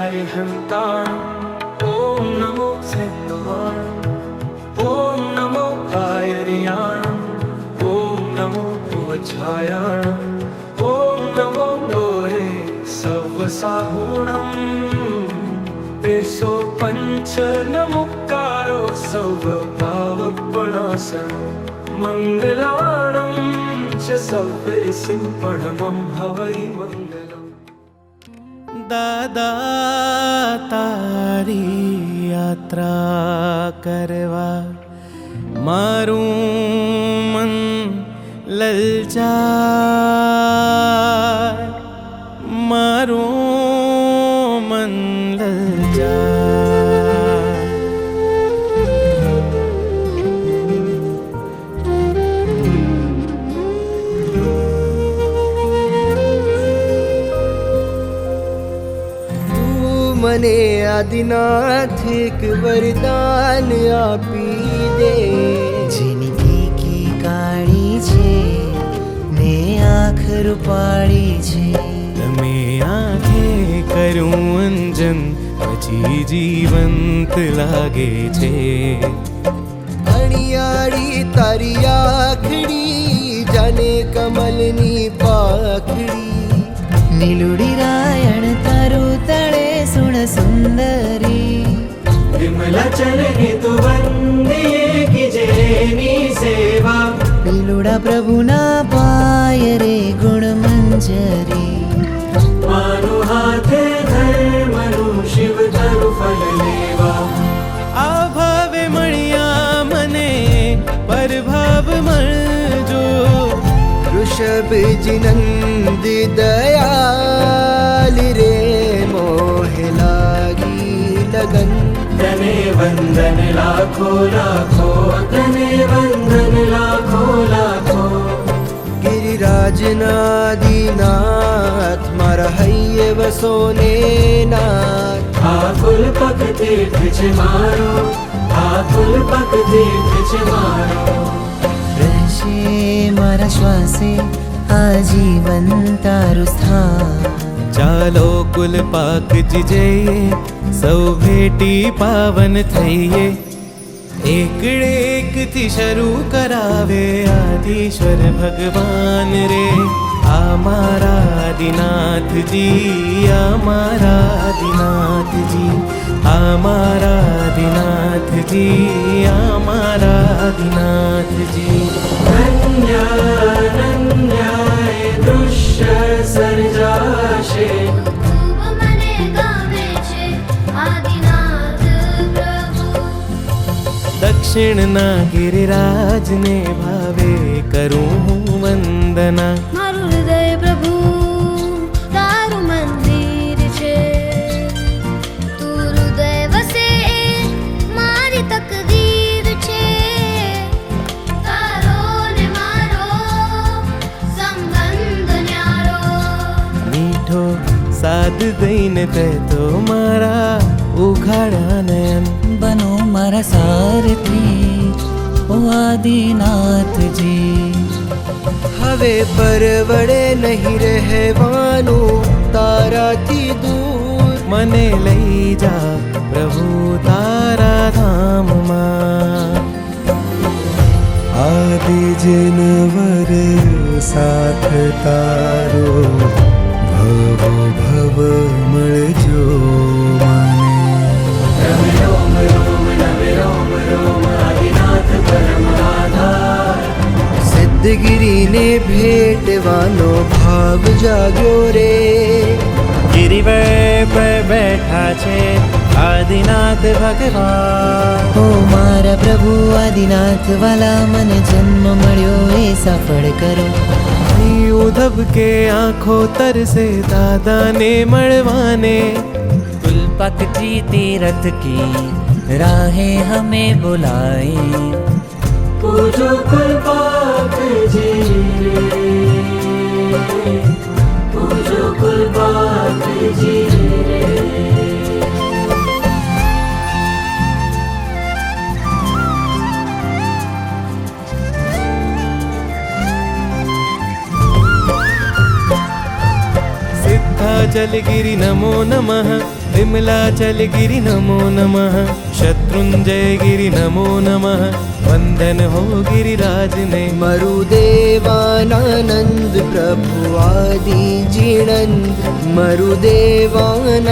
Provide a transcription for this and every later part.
अरिहन्ताम् ॐ नमो सिद्धवान् ॐ नमो आयर्याणम् ॐ नमो भुवच्छायाणम् ॐ नमो लोहे सवसाहुणम् पेशो पञ्च नमुकारो सौभावपणासनं मङ्गलाणं च सव्यसिं परमं हवै मङ्गलम्। દાદા તારી યાત્રા કરવા મારું મન લલચાય, મારું મન લલચાય। મને આદિનાથ એક વરદાન આપી દે, જિંદગી કી કાળી છે ને આંખ રૂપાળી છે, તમે આંખે કરું અંજન પછી જીવંત લાગે છે। અણિયાળી તારી આખડી જાને કમલની પાખડી, નીલુડી રાયણ તારું તળે સુણ સુંદરી, विमला चरणी तु वंदिये कीजे नी सेवा, પીલુડા પ્રભુના પાય રે ગુણ મંજરી, मानु हाथे धर्मनु शिव तरु फल लेवा। આ ભાવે મળ્યા મને પરભાવ મળજો, વૃષભજી નંદ દયાલ રે મોહ લાગી લગન, तने वंदन लाखो लाखो, तने वंदन लाखो लाखो। गिरिराजनादिनाथ मारा हૈયે વસોને નાથ, आकुल पग तीर्थ छे मारो, आकुल पग तीर्थ छे मारो। રહેશે મારા શ્વાસે આજીવન તારું સ્થાન, ચાલો કુલ પાકજી જઈએ, સૌ ભેટી પાવન થઈએ। એકડે એકથી શરૂ કરાવે આદિશ્વર ભગવાન રે, આ મારા આદિનાથજી, આ મારા આદિનાથજી, આ મારા આદિનાથજી, આ મારા આદિનાથજી। धन्यानन्याय दृश्य सर्जाशे, મને ગમે છે આદિનાથ પ્રભુ, દક્ષિણના ગિરિરાજને ભાવે કરું હું વંદના, મારું હૃદય પ્રભુ તારું મંદિર છે, તું હૃદય વસે મારી તકદીર છે, તારો ને મારો સંબંધ ન્યારો, મીઠો સાદ દઈને તે તો મારા ઉઘાડા નયન, બનો મારા સારથી ઓ આદિનાથજી, હવે પરવડે નહીં રહેવાનું તારાથી દૂર, મને લઈ જા પ્રભુ તારા ધામમાં। આદિ જનવર સાથ તારો ભવો ભવ મળજો મને, रवि रोम रोम रवि रोम रोम आदिनाथ परम आधार। સિદ્ધગીરીને ભેટવાનો ભાવ જાગ્યો રે, ગિરિવર પર બેઠા છે આદિનાથ ભગવાન, ઓ મારા પ્રભુ આદિનાથ વાલા, મને જન્મ મળ્યો એ સફળ કરો, ઉધબ કે આંખો તરસે દાદાને મળવાને, कुलपति तीरथ की राहें हमें बुलाए, पूजो कुलपाक जी रे, पूजो कुलपाक जी रे। विमलाचलगिरि नमो नमः विमलाचलगिरि नमो नमः शत्रुंजय गिरि नमो नमः वंदन हो गिरिराज ने मरुदेवानंद प्रभु आदि जिणंद मरुदेवानंद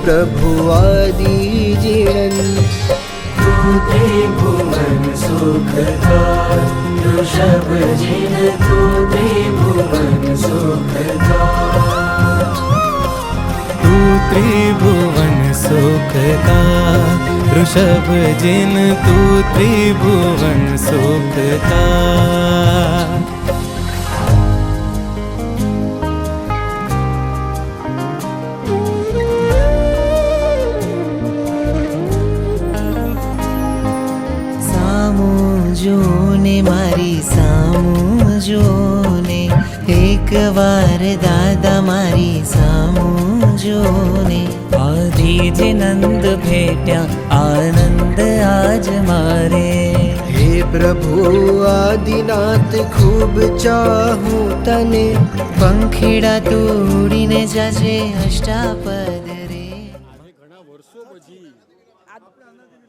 प्रभु आदि जिणंद तू त्रिभुवन सुखदार ऋषभ जिन तू त्रिभुवन सुखदार तू त्रिभुवन सुखदा ऋषभ जिन तू त्रिभुवन सुखदा જોને મારી સામું જોને એક વાર દાદા મારી સામું જોને આદિજ નંદ ભેટ્યા આનંદ આજ મારે हे प्रभु आदिनाथ खूब चाहूं तने પંખીડા તોડીને જાજે અષ્ટાપદ રે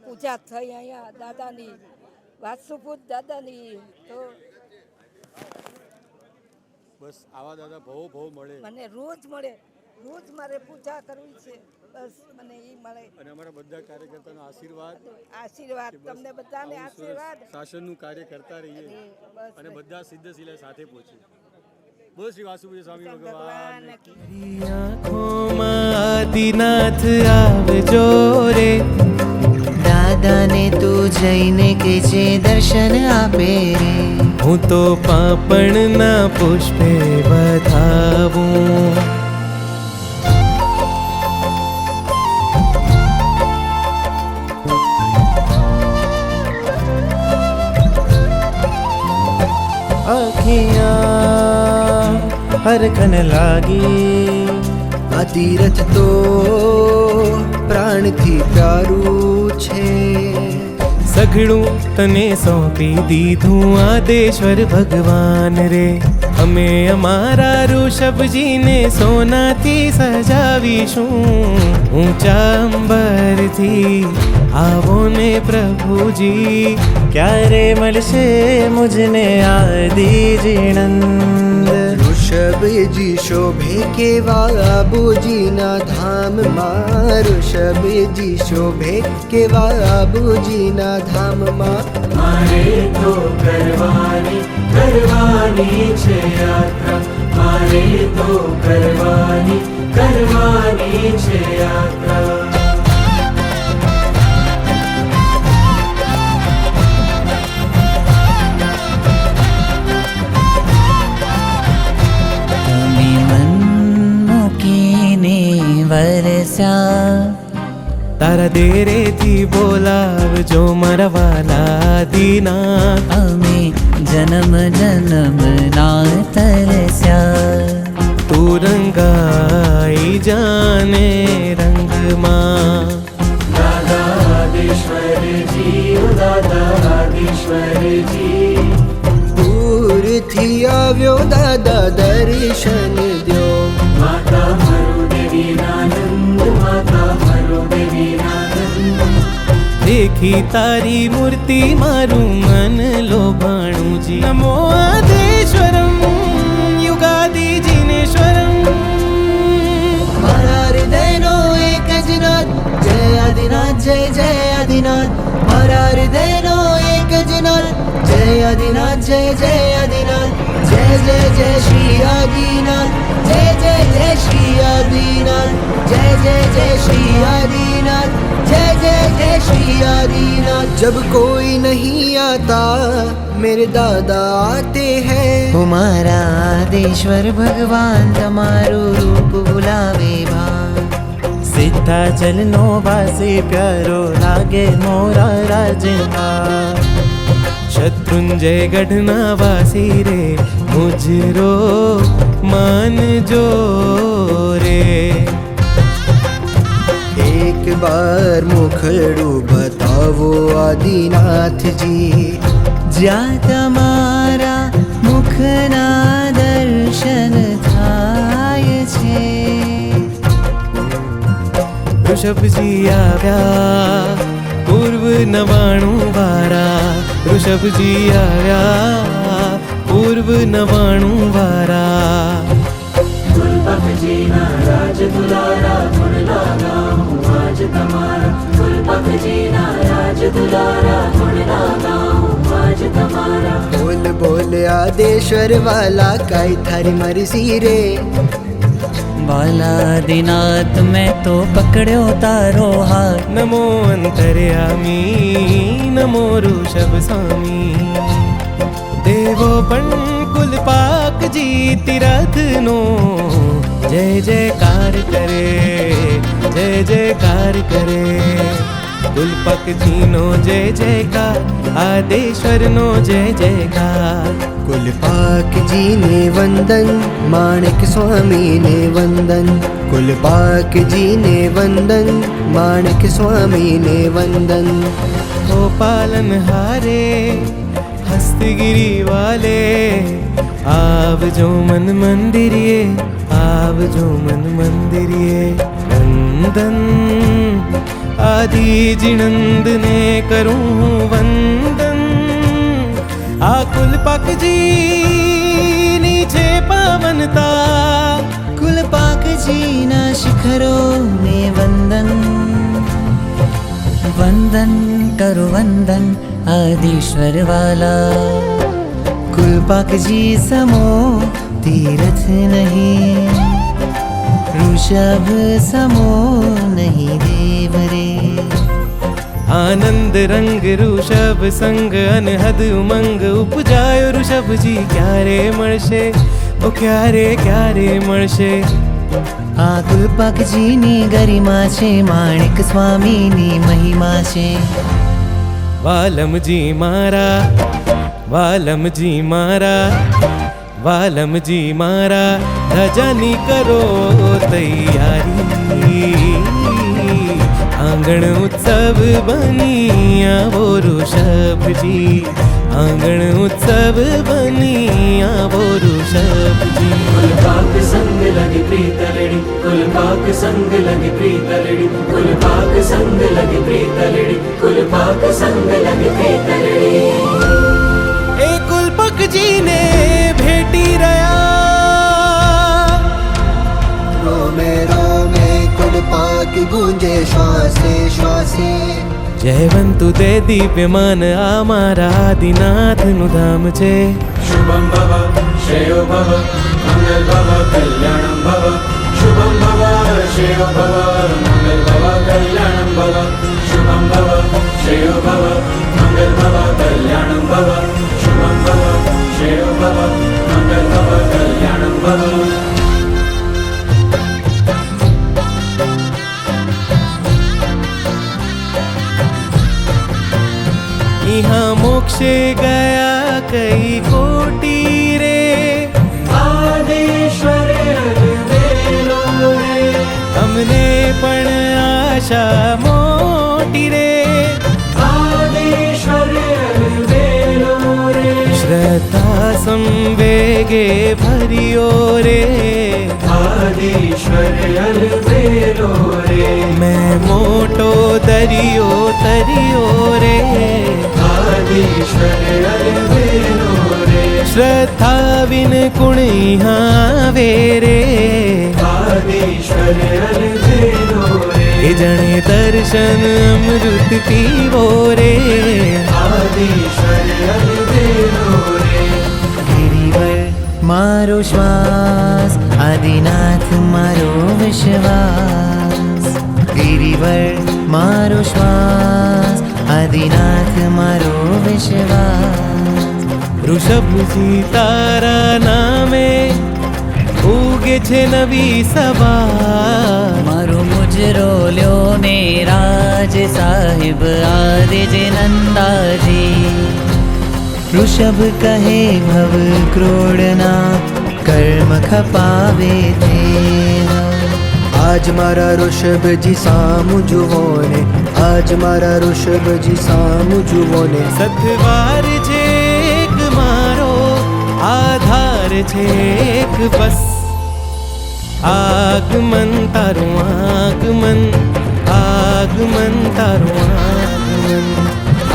પૂજા થઈ અહીંયા દાદાની વાસુપૂત દાદાની તો બસ આવા દાદા ભવો મળે મને રોજ મળે રોજ મારે પૂજા કરવી છે બસ મને એ મળે અને અમારા બધા કાર્યકર્તાનો આશીર્વાદ આશીર્વાદ તમને બધાને આશીર્વાદ શાસનનું કાર્ય કરતા રહીએ બસ અને બધા સિદ્ધશિલા સાથે પહોંચીએ બોલ શ્રી વાસુદેવ સ્વામી ભગવાન ભગવાન કી તારી આંખોમાં આદિનાથ આવજો રે દાદાને તું જઈને કે જે દર્શન આપે રે હું તો પાપણના પુષ્પે વધાવું આખિયા હરખન લાગી આ તીરથ તો પ્રાણથી પ્યારું છે સઘળું તને સોંપી દીધું આદેશ્વર ભગવાન રે અમે અમારા ઋષભજીને સોનાથી સજાવીશું ઊંચા અંબરથી આવો ને પ્રભુજી ક્યારે મળશે મુજને આદિજીનંદ ऋषभजी शोभे केवा आबूजीना धाममा ऋषभजी शोभे केवा आबूजीना धाममा मारे तो करवानी छे यात्रा मारे तो करवानी छे यात्रा તમે મન મૂકીને વરસ્યા તારા દેરેથી બોલાવજો મારા વાલા દીનાથ અમે જન્મ જન્મના તરસ્યા તું રંગાઈ જાને રંગમાં दादा आदिश्वर जी दादा आदिश्वर जी दूरथी આવ્યો દાદા દર્શન દ્યો माता मरुदेवी नानंद माता मरुदेवी नानंद देखी तारी मूर्ति मारू मन लोभाणु जी नमो आदेश्वरम युगादि जिनेश्वरम મારા હૃદયનો એક જ નાદ જય આદિનાથ જય જય આદિનાથ મારા હૃદયનો એક જ નાદ જય આદિનાથ જય જય આદિનાથ જય જય જય શ્રી આદિનાથ જય જય જય શ્રી આદિનાથ જય જય જય શ્રી આદિનાથ જય જય જય શ્રી આદિનાથ जब कोई नहीं आता मेरे दादा आते हैं મારા આદેશ્વર ભગવાન તમારું રૂપ ભૂલાવે ભાન સિદ્ધાચલનો વાસી પ્યારો લાગે મોરા રાજના શત્રુંજય ગઢના વાસી રે મુજરો માનજો રે एक बार मुखड़ू बतावो आदिनाथ जी જ્યાં તમારા મુખના દર્શન થાય છે ऋषभजी આવ્યા પૂર્વ 99 વારા ऋषभजी આવ્યા પૂર્વ 99 વારા कुलपक जीना राज दुलारा गुण लागा हूँ आज તમારા कुलपक जीना राज दुलारा गुण लागा हूँ आज તમારા बोल बोल आदेश्वर वाला काई थारी मर्जी रे बालादिनाथ मैं तो पकड़ो तारो हाथ नमो अंतर्यामी नमो ऋषभ स्वामी देवो પણ કુલપાકજી તીરથનો જય જયકાર કરે જય જયકાર કરે કુલપકજીનો જય જયકાર આદેશ્વરનો જય જયકાર कुलपाक जी ने वंदन माणिक स्वामी ने वंदन कुलपाक जी ने वंदन माणिक स्वामी ने वंदन ओ पालनहारे हस्तगिरी वाले आवजो मन मंदिरिए आवजो मन मंदिरिए वंदन आदि जिनंद ने करूं वंदन आ कुलपकजी નીચે પાવનતા कुलपाकजीना शिखरो ने वंदन वंदन करो वंदन आदिश्वर वाला कुलपाक जी समो तीरथ नहीं ऋषभ समो नहीं देव रे આનંદ રંગ ઋષભ સંગ અનહદ ઉમંગ ઉપજાયો ઋષભજી ક્યારે મળશે ઓ ક્યારે ક્યારે મળશે આ કુલપાકજીની ગરિમા છે માણિક સ્વામીની મહિમા છે વાલમજી મારા વાલમજી મારા વાલમજી મારા ધજાની કરો તૈયારી આંગણ ઉત્સવ બની આવો ઋષભજી આંગણ ઉત્સવ બની આવો ઋષભજી कुलपाक संग लगी प्रीतलड़ी कुलपाक संग लगी प्रीतलड़ी कुलपाक संग लगी प्रीतलड़ी कुलपाक संग लगी प्रीतलड़ी એ કુલપકજીને ભેટી રહ્યા रोमे रोमे कुलपाक गूंजे श्वासे श्वासे જયવંતુ તે દિવ્યમાન આ મારા આદિનાથનું ધામ છે शुभम भव श्रेयो भव मंगल भव कल्याणम भव शुभम भव श्रेयो भव मंगल भव कल्याणम भव शुभम भव श्रेयो भव मंगल भव कल्याणम भव शुभम भव श्रेयो भव मंगल भव कल्याणम भव यहाँ मोक्षे ગયા કઈ કોટી રે आदेश्वर अलबेलो रे અમને પણ આશા મોટી રે आदेश्वर अलबेलो रे શ્રદ્ધા સંવેગે ભર્યો રે आदेश्वर अलबेलो रे મેં મોટો દરિયો તર્યો રે आदेश्वर अलबेलो रे શ્રદ્ધા વિન કુણ આવે રે आदेश्वर अलबेलो रे એ જણે દર્શન અમૃત પીવો રે आदेश्वर अलबेलो रे गिरिवर मारो श्वास आदिनाथ मारो विश्वास गिरिवर मारो श्वास आदिनाथ मारो विश्वास ऋषभजी તારા નામે ઉગે છે નવી સવાર मारो मुजरो ल्यो ने राज साहिब आदिज नंदाजी ऋषभ कहे भव क्रोड़ना कर्म खपावे थे आज मारा ऋषभजी सामु जुवो ने आज मारा ऋषभजी सामु जुवो ने સથવાર છે એક મારો આધાર છે એક બસ આગમન તારું આગમન આગમન તારું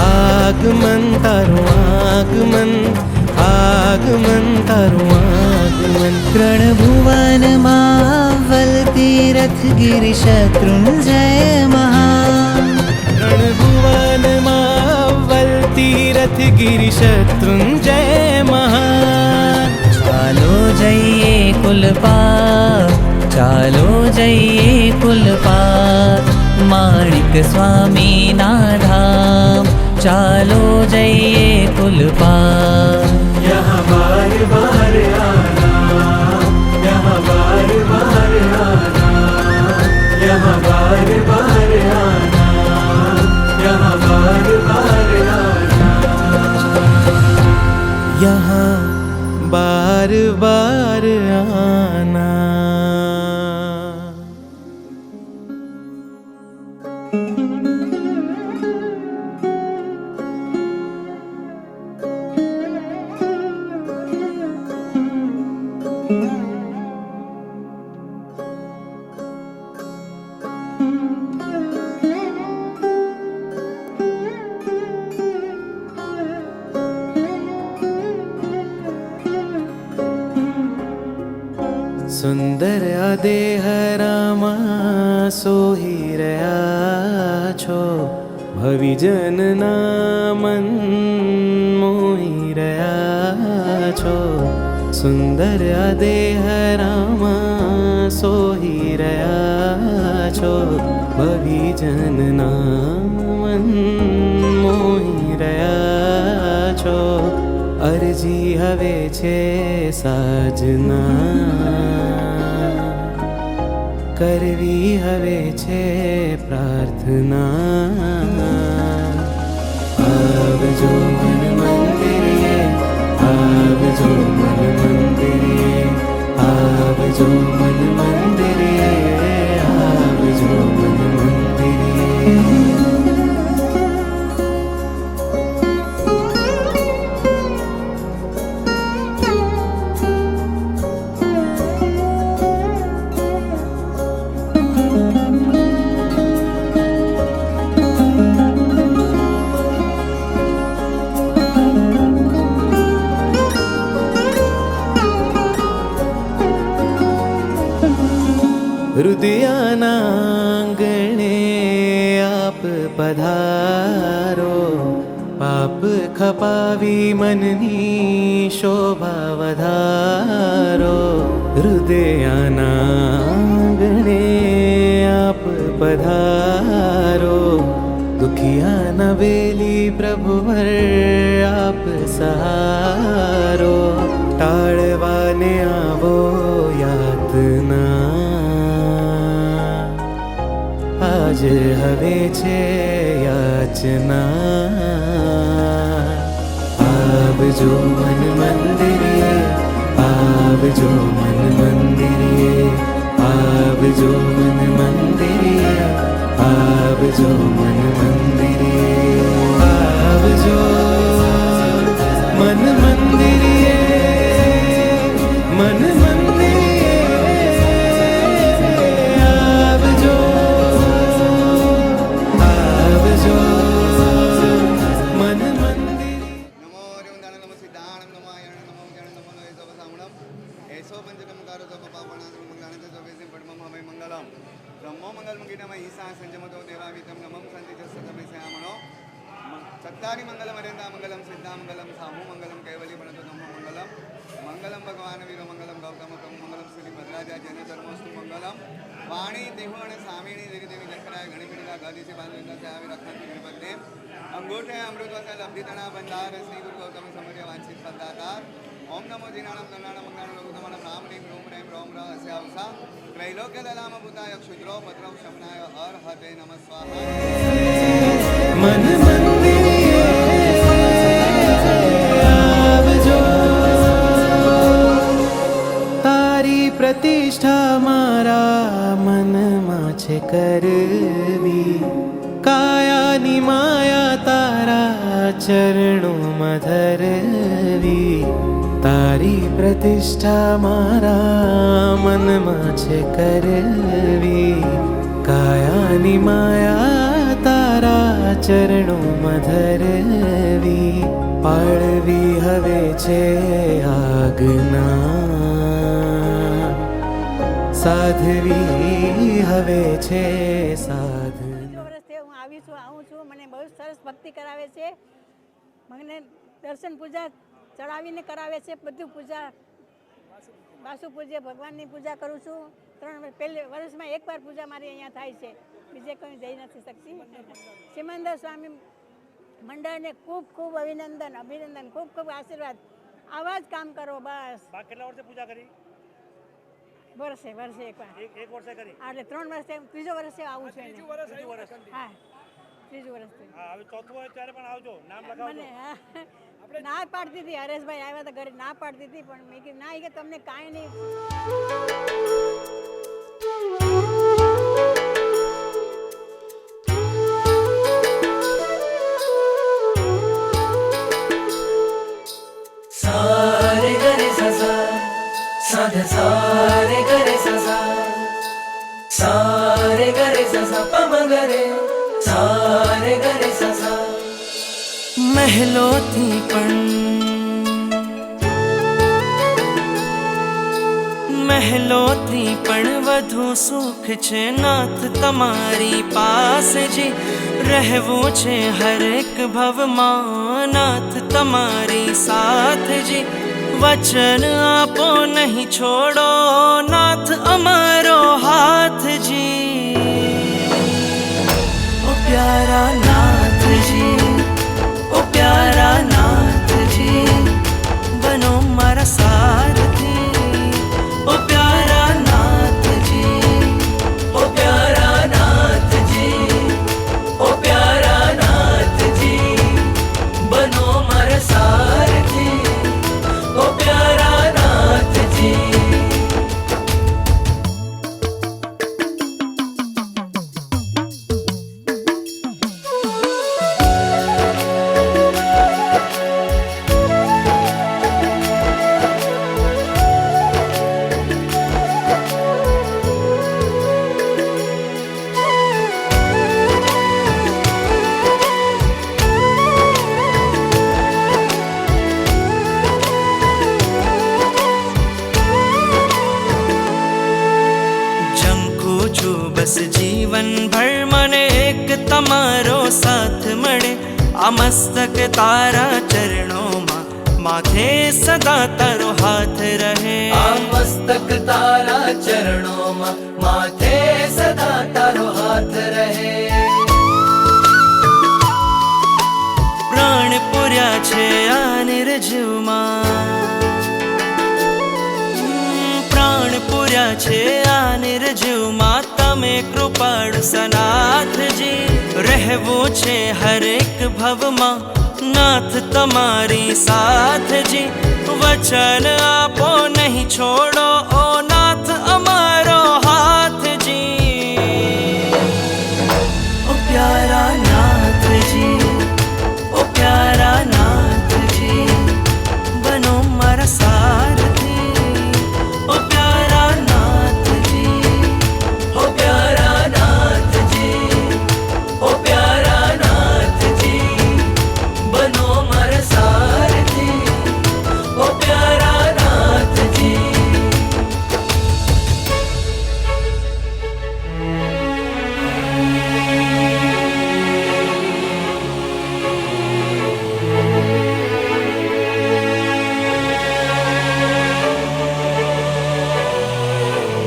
આગમન તારું આગમન આગમન તારું આગમન रणभुवનમાં વલતી રથગીરી શત્રુંજય મહા રણભુવનમાં વલતી રથગીરી શત્રુંજય મહાન ચાલો જઈએ કુલપાત ચાલો જઈએ કુલપાત માણિક સ્વામીના ધામ ચાલો જઈએ કુલપાત यहाँ बार बार आना, यहाँ बार बार आना, यहाँ बार बार आना, यहाँ बार बार आना। यहाँ बार बार आना। સુંદર દેહ રામા સોહી રહ્યા છો ભવિજનના મન મોહી રહ્યા છો સુંદર દેહ રામા સોહી રહ્યા છો ભવિજનના મન મોહી રહ્યા છો અરજી હવે છે સાજના કરવી હવે છે પ્રાર્થના આવજો મન મંદિરે આવજો મન મંદિરે આવજો મન મંદિરે આવજો મન મંદિરે હૃદયના આંગણે આપ પધારો પાપ ખપાવી મનની શોભા વધારો હૃદયના આંગણે આપ પધારો દુખિયાના વેલી પ્રભુવર આપ સહારો ટાળવાને આવો યાતના આજ હવે છે યાચના આવજો મન મંદિરે આવજો મન મંદિરે આવજો મન મંદિરે આવજો મન મંદિરે આવજો મન મંદિરે મન ब्रह्मो मंगल मुगिनम ईसा संजमतो देवावितम नमः संतिजस्सतमेसयामनो सत्तारि मंगलम अरेंदा मंगलम सिद्धा मंगलम साहू मंगलम कैवली बनतो नमः मंगलम मंगलम भगवान वीरो मंगलम गौतम कम मंगलम श्री भद्राजा जैन धर्मोस्तु मंगलम वाणी देहु અને સામીણી દેવી દેવી જખરાય ઘણી ઘણી ગાદી से बांधो से આવી રખંતી વિપદને અંગૂઠે અમૃતવત લબ્ધિતણા બંધાર શ્રી ગુરુ ગૌતમ સમર્ય વાંછિત ફલદાતાર ओम नमो जिनाणम दंडाणम मंगलाणम लघुतमणम राम ह्रीं रूम ह्रीं रोम रहस्यावसा त्रैलोक्य दलाम भूताय क्षुद्रो भद्रौ शमनाय अर्हते नमः स्वाहा मन मंदिरे आवजो तारी प्रतिष्ठा मारा મનમાં છે કરવી કાયાની માયા તારા ચરણોમાં ધરવી તારી પ્રતિષ્ઠા મારા મનમાં છે કરવી કાયાની માયા તારા ચરણોમાં ધરવી, પાળવી હવે છે આજ્ઞા, સાધવી હવે છે સાધના. વર્ષથી હું આવું છું. મને બહુ સરસ ભક્તિ કરાવે છે. મને દર્શન પૂજા ચડાવીને કરાવે છે. બધું પૂજા વાસુ પૂજ્ય ભગવાનની પૂજા કરું છું. 3 વર્ષમાં એકવાર પૂજા મારી અહીંયા થાય છે. બીજે કોઈ જઈ નથી શકતી. સિમંદર સ્વામી મંડળને ખૂબ ખૂબ અભિનંદન, ખૂબ ખૂબ આશીર્વાદ. આવા જ કામ કરો બસ. કેટલા વર્ષે પૂજા કરી? વર્ષે એકવાર. એક વર્ષે કરી એટલે 3 વર્ષે, ત્રીજો વર્ષે આવું છું. હા, ત્રીજું વર્ષ. હા, હવે ચોથું હોય ત્યારે પણ આવજો, નામ લખાવજો. મને ના પાડતી હતી, હરેશભાઈ આવ્યા હતા ઘરે, ના પાડતી હતી, પણ મેં કીધું ના, કે તમને કાંઈ નહીં. सारे गरे ससा साध सारे गरे ससा सारे गरे ससा पम गरे सारे गरे ससा. મહેલોથી પણ વધુ સુખ છે નાથ તમારી પાસે જી. રહેવું છે હરેક ભવમાં નાથ તમારી સાથ જી. વચન આપો નહીં છોડો નાથ અમારો હાથ જી. ઓ પ્યારા નાથજી, ઓ પ્યારા નાથજી, બનો મારા સારથી. ઓ પ્યારા નાથજી, ओ प्यारा नाथजी, ओ प्यारा नाथजी, बनो मारा सारथी. ओ प्यारा नाथजी. બસ જીવન ભર મને એક તમારો સાથ મળે. આ મસ્તક તારા ચરણોમાં, માથે સદા તારો હાથ રહે. आ मस्तक तारा चरणों में, माथे सदा तारो हाथ रहे. પ્રાણ પૂર્યા છે આ નિર્જીવમાં, પ્રાણ પૂર્યા છે આ નિર્જીવમાં. તમે કૃપાળુ સનાથજી. રહેવું છે હરેક ભવમાં નાથ તમારી સાથજી. વચન આપો નહીં છોડો ઓ નાથ અમારો હાથજી. ઓ પ્યારા નાથજી, ઓ પ્યારા નાથજી, બનો મારા સારથી. ઓ પ્યારા નાથજી, ओ प्यारा नाथजी, ओ प्यारा नाथजी, बनो मारा सारथी. ओ प्यारा नाथजी.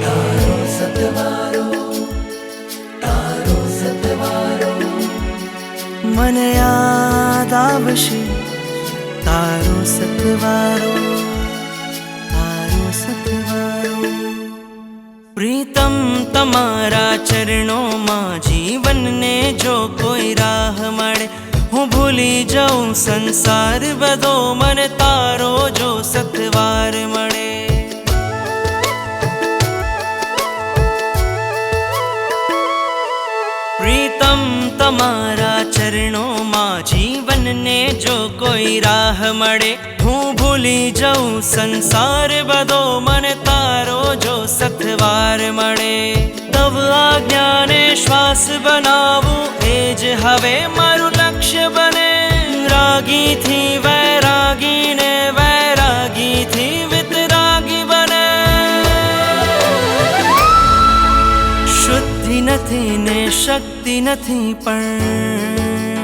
तारो सतवारो, तारो सतवारो, મને યાદ આવશે તારો સતવારો, તારો સતવારો. પ્રીતમ તમારા ચરણોમાં જીવનને જો કોઈ રાહ મળે. હું ભૂલી જાઉં સંસાર બધો, મને તારો જો સતવાર મળે. પ્રીતમ તમારા ચરણોમાં જીવનને જો કોઈ રાહ મળે. હું ભૂલી જાઉં સંસાર બધો, મને તારો જો સથવાર મળે. તવ આજ્ઞાને દાસ બનાવું એ જ હવે મારું લક્ષ્ય બને. રાગીથી વૈરાગીને વૈરાગીથી વિતરાગી બને. શુદ્ધિ નથી ને શક્તિ નથી પણ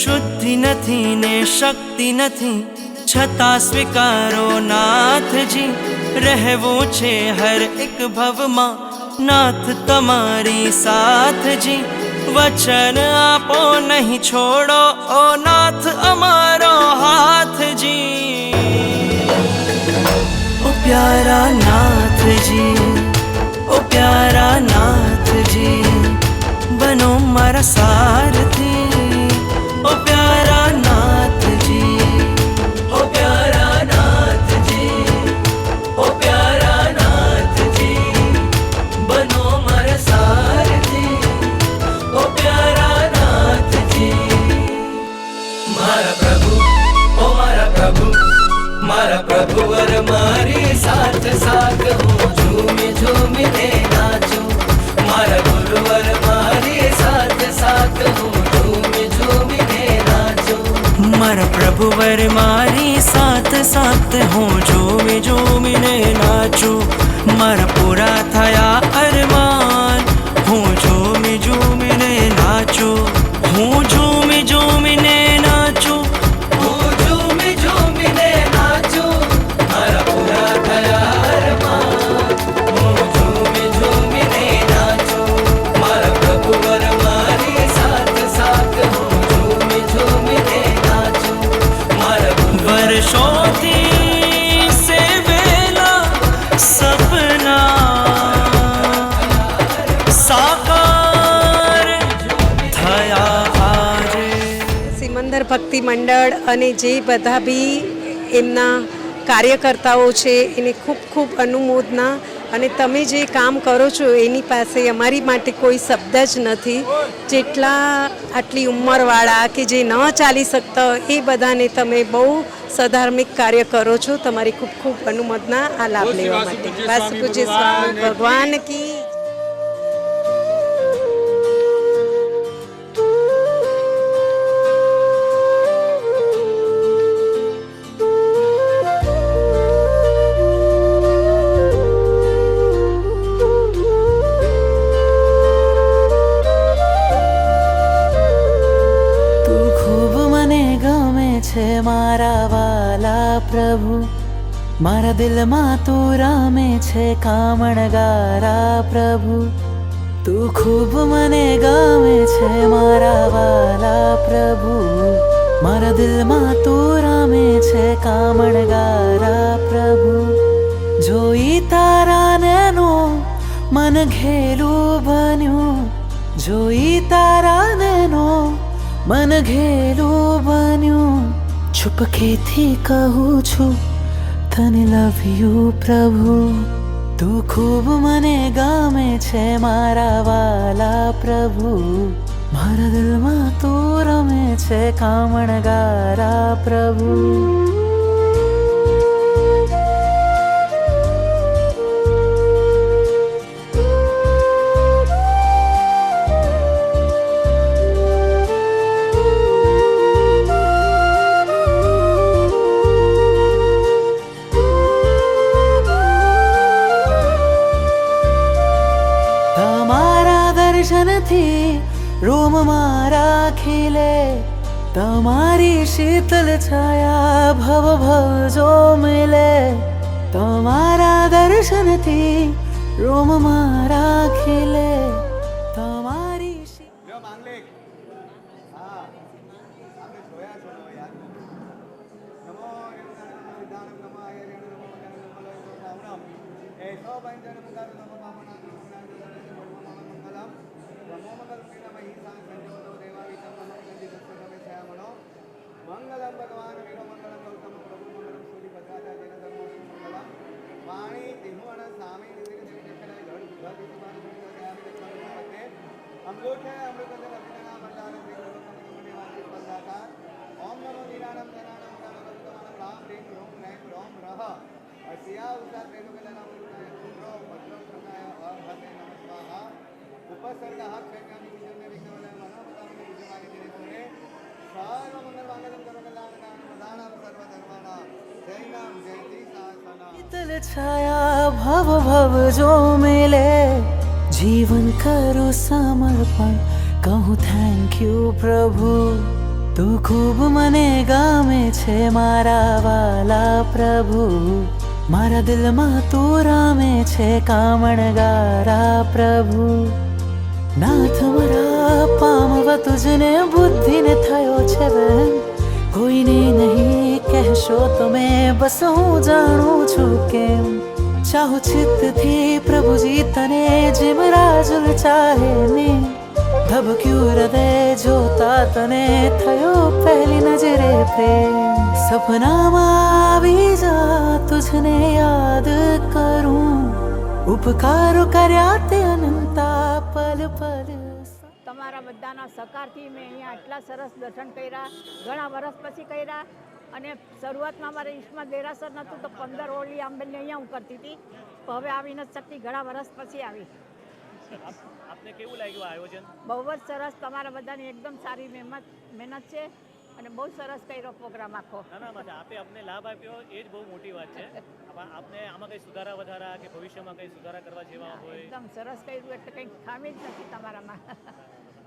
શુદ્ધિ નથી ને શક્તિ નથી છતાં સ્વીકારો નાથજી. રહેવું છે હર એક ભવમાં નાથ તમારી સાથજી. વચન આપો નહીં છોડો ઓ નાથ અમારો હાથજી. ઓ પ્યારા નાથજી, ઓ પ્યારા નાથજી, બનો મારા સારથી. ઓ પ્યારા નાથજી, ઓ પ્યારા નાથજી, ઓ પ્યારા નાથજી, બનો મારા સારથી. ઓ પ્યારા નાથજી, મારા પ્રભુ, ઓ મારા પ્રભુ, મારા પ્રભુ વર મારી સાથ સાથ હું ઝૂમી ઝૂમીને નાચું. મારા ગુરુવર મારી સાથ સાથ હું ઝૂમી ઝૂમીને નાચું. મારા પ્રભુવર મારી સાથ સાથ હું ઝૂમી ઝૂમીને નાચું. મારા પૂરા થયા અરમાન હું ઝૂમી ઝૂમીને નાચું. હું ઝૂમી ઝૂમીને નાચું. હું ઝૂમી ઝૂમીને નાચું. મારા પૂરા થયા અરમાન હું ઝૂમી ઝૂમીને નાચું. મારા પ્રભુવર મારી સાથ સાથ હું ઝૂમી ઝૂમીને નાચું. મારા વર્ષોથી સેવેલા સપના સાકાર થયા આજે. સિમંદર ભક્તિ મંડળ અને જે બધા બી એમના કાર્યકર્તાઓ છે એને ખૂબ ખૂબ અનુમોદના. અને તમે જે કામ કરો છો એની પાસે અમારી માટે કોઈ શબ્દ જ નથી. જેટલા આટલી ઉંમરવાળા કે જે ન ચાલી શકતા એ બધાને તમે બહુ સધાર્મિક કાર્ય કરો છો. તમારી ખૂબ ખૂબ અનુમોદના આ લાભ લેવા માટે. વાસુ પૂજ્ય સ્વામી ભગવાન કી. મારા વાલા પ્રભુ, મારા દિલમાં તું રામે છે કામણગારા પ્રભુ. તું ખૂબ મને ગમે છે મારા વાલા પ્રભુ. મારા દિલમાં તું રામે છે કામણગારા પ્રભુ. જોઈ તારા નૈનો મન ઘેલું બન્યું. જોઈ તારા નૈનો મન ઘેલું બન્યું. છુપકેથી કહું છું તને લવ યુ પ્રભુ. તું ખૂબ મને ગમે છે મારા વાલા પ્રભુ. મારા દિલમાં તું રમે છે કામણગારા પ્રભુ. રોમ મારા ખીલે તમારી શીતલ છાયા ભવ ભવ જો મિલે. તમારા દર્શનથી રોમ મારા ખીલે તમારી. લ્યો માંગલિક. હા આપણે જોયા છો ને યાર. નમો સિદ્ધાનમ નમો આયર્યણ નમો મગન નમો લોય સાવણમ. એસો પંચન મુકાર નમો પાવના મંગલમ. નમો મંગલ મેના મહિષા સંજોતો દેવા વિતમ નમો ગંધિ દસ્તમે છયામણો. મંગલમ ભગવાન વીરો મંગલમ ગૌતમ પ્રભુ મંગલમ સૂરી ભદ્રાજા જૈન ધર્મો મંગલમ. વાણી તિહુવન સ્વામી નિવેદ દેવી દેખનાય ઘડ ઘર વિસમાન સુવિધા દયામી દક્ષિણ પતે. અંગોઠે અમૃતજન અભિનના મંડાર શ્રી ગુરુકમની વાંચિત પદાકાર. ઓમ નમો નિરાણમ ધનાણમ ગણગરુતમાનમ રામ રીમ રોમ રૈમ રોમ રહ. અસિયા ઉષા ત્રેલુકલના ઉરુણાય શુભ્રો ભદ્રો પ્રકાય અહતે નમઃ સ્વાહા. शीतल छाया भव भव जो मिले जीवन करो समर्पण कहूँ थैंक यू प्रभु तू खूब मने गामे छे मारा वाला प्रभु मारा दिल मा तू रामे छे कामणगारा प्रभु नाथ मरा पामवा तुझने बुद्धि ने थयो छे बहन कोई ने नहीं कहशो तो मैं बस हूँ जाणू छू केम चाहू चित्त थी प्रभु जी तने जिम राजुल चाहे ने धबक्यू हृदय जोता तने थयो पहली नजरे प्रेम सपना मावी जा तुझने याद करूं उपकारो कर्या ते अनंता पल पल તમારા બધાના સહકારથી મેં અહીંયા આટલા સરસ દર્શન કર્યા ઘણા વર્ષ પછી કર્યા અને શરૂઆતમાં મારે ઈષ્ટમાં દેરાસર નહોતું તો 15 ઓળી આંબેલને અહીંયા હું કરતી હતી તો હવે આવી નથી શકતી ઘણા વર્ષ પછી આવી આપને કેવું લાગ્યું આયોજન બહુ જ સરસ તમારા બધાની એકદમ સારી મહેનત છે અને બહુ સરસ કર્યો પ્રોગ્રામ આખો ના માટે આપે અમને લાભ આપ્યો એ જ બહુ મોટી વાત છે આપને આમાં કંઈ સુધારા વધારા કે ભવિષ્યમાં કંઈ સુધારા કરવા જેવા હોય એકદમ સરસ કર્યું એટલે કંઈ ખામી જ નથી તમારામાં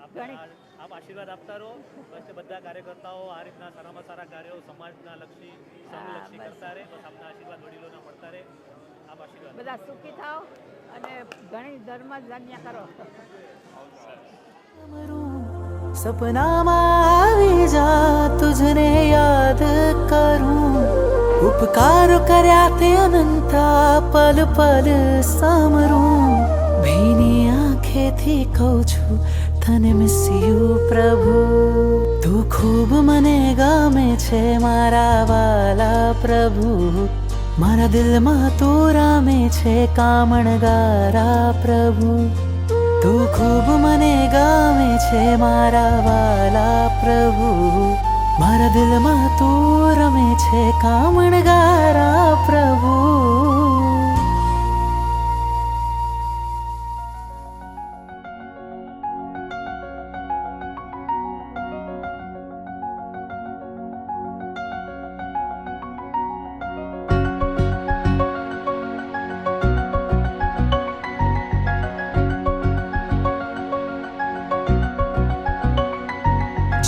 આપ આશીર્વાદ આપતા રહો બસ બધા કાર્યકર્તાઓ આ રીતના સારામાં સારા કાર્યો સમાજના લક્ષી સંઘલક્ષી કરતા રહે બસ આપના આશીર્વાદ વડીલોના મળતા રહે આપ આશીર્વાદ બધા સુખી થાઓ અને ઘણી ધર્મ જાણ્યા કરો सपना मावी जा तुझने याद करूं उपकार कर्या ते अनंता पल पल सामरूं भीनी आंखे थी कहूं छू तने मिस यू प्रभु तू खूब मने गामे छे मारा वाला प्रभु मारा दिल मा तू रामे छे कामणगारा प्रभु तू खूब मने गामे छे मारा वाला प्रभु मारा दिल मा तू रमे छे कामणगारा प्रभु